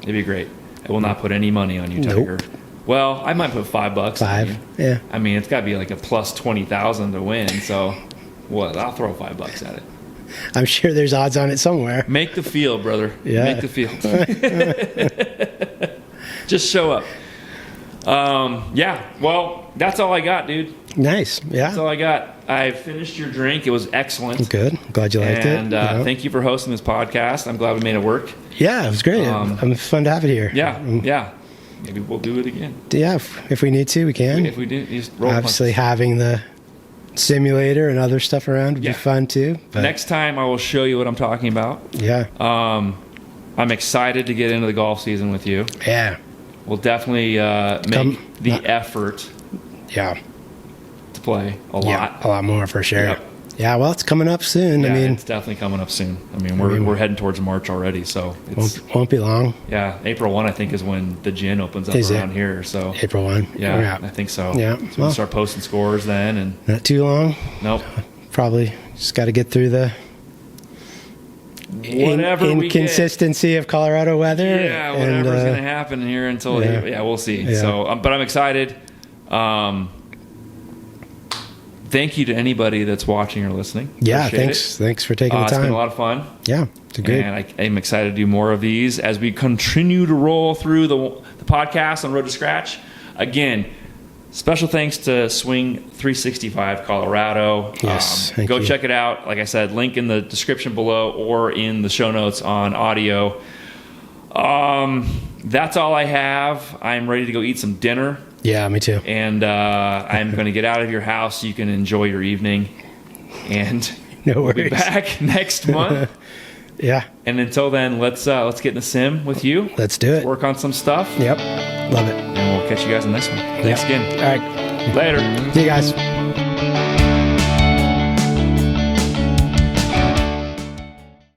Speaker 1: It'd be great. I will not put any money on you, Tiger. Nope. Well, I might put $5 on you. Yeah. I mean, it's got to be like a plus 20,000 to win. So, I'll throw $5 at it.
Speaker 2: I'm sure there's odds on it somewhere.
Speaker 1: Make the field, brother. Yeah. Make the field. Just show up. Well, that's all I got, dude.
Speaker 2: Nice. Yeah.
Speaker 1: That's all I got. I finished your drink. It was excellent.
Speaker 2: Good. Glad you liked it.
Speaker 1: And thank you for hosting this podcast. I'm glad we made it work.
Speaker 2: Yeah, it was great. It's fun to have it here.
Speaker 1: Yeah. Maybe we'll do it again.
Speaker 2: Yeah, if we need to, we can.
Speaker 1: If we do, just roll
Speaker 2: obviously having the simulator and other stuff around would be fun too.
Speaker 1: But next time I will show you what I'm talking about.
Speaker 2: Yeah.
Speaker 1: I'm excited to get into the golf season with you.
Speaker 2: Yeah.
Speaker 1: We'll definitely make the effort.
Speaker 2: Yeah.
Speaker 1: To play a lot.
Speaker 2: A lot more for sure. Yep. Yeah, well, it's coming up soon.
Speaker 1: Yeah, it's definitely coming up soon. I mean, we're heading towards March already, so it
Speaker 2: won't be long.
Speaker 1: Yeah, April 1, I think, is when the gin opens up around here. So
Speaker 2: April 1.
Speaker 1: Yeah, I think so.
Speaker 2: Yeah,
Speaker 1: so we'll start posting scores then, and
Speaker 2: not too long.
Speaker 1: Nope.
Speaker 2: Probably just got to get through the inconsistency of Colorado weather.
Speaker 1: Yeah, whatever's going to happen here until we'll see. Yeah. So, but I'm excited. Thank you to anybody that's watching or listening.
Speaker 2: Yeah, thanks for taking the time.
Speaker 1: It's been a lot of fun.
Speaker 2: Yeah, it's good.
Speaker 1: And I'm excited to do more of these as we continue to roll through the podcast on Road to Scratch. Again, special thanks to Swing 365 Colorado.
Speaker 2: Yes,
Speaker 1: go check it out. Like I said, link in the description below or in the show notes on audio. That's all I have. I'm ready to go eat some dinner.
Speaker 2: Yeah, me too.
Speaker 1: And I'm going to get out of your house so you can enjoy your evening. And we'll be back next month.
Speaker 2: Yeah.
Speaker 1: And until then, let's get in the sim with you.
Speaker 2: Let's do it.
Speaker 1: Work on some stuff.
Speaker 2: Yep. Love it.
Speaker 1: And we'll catch you guys in the next one. Thanks again.
Speaker 2: All right.
Speaker 1: Later.
Speaker 2: See you guys.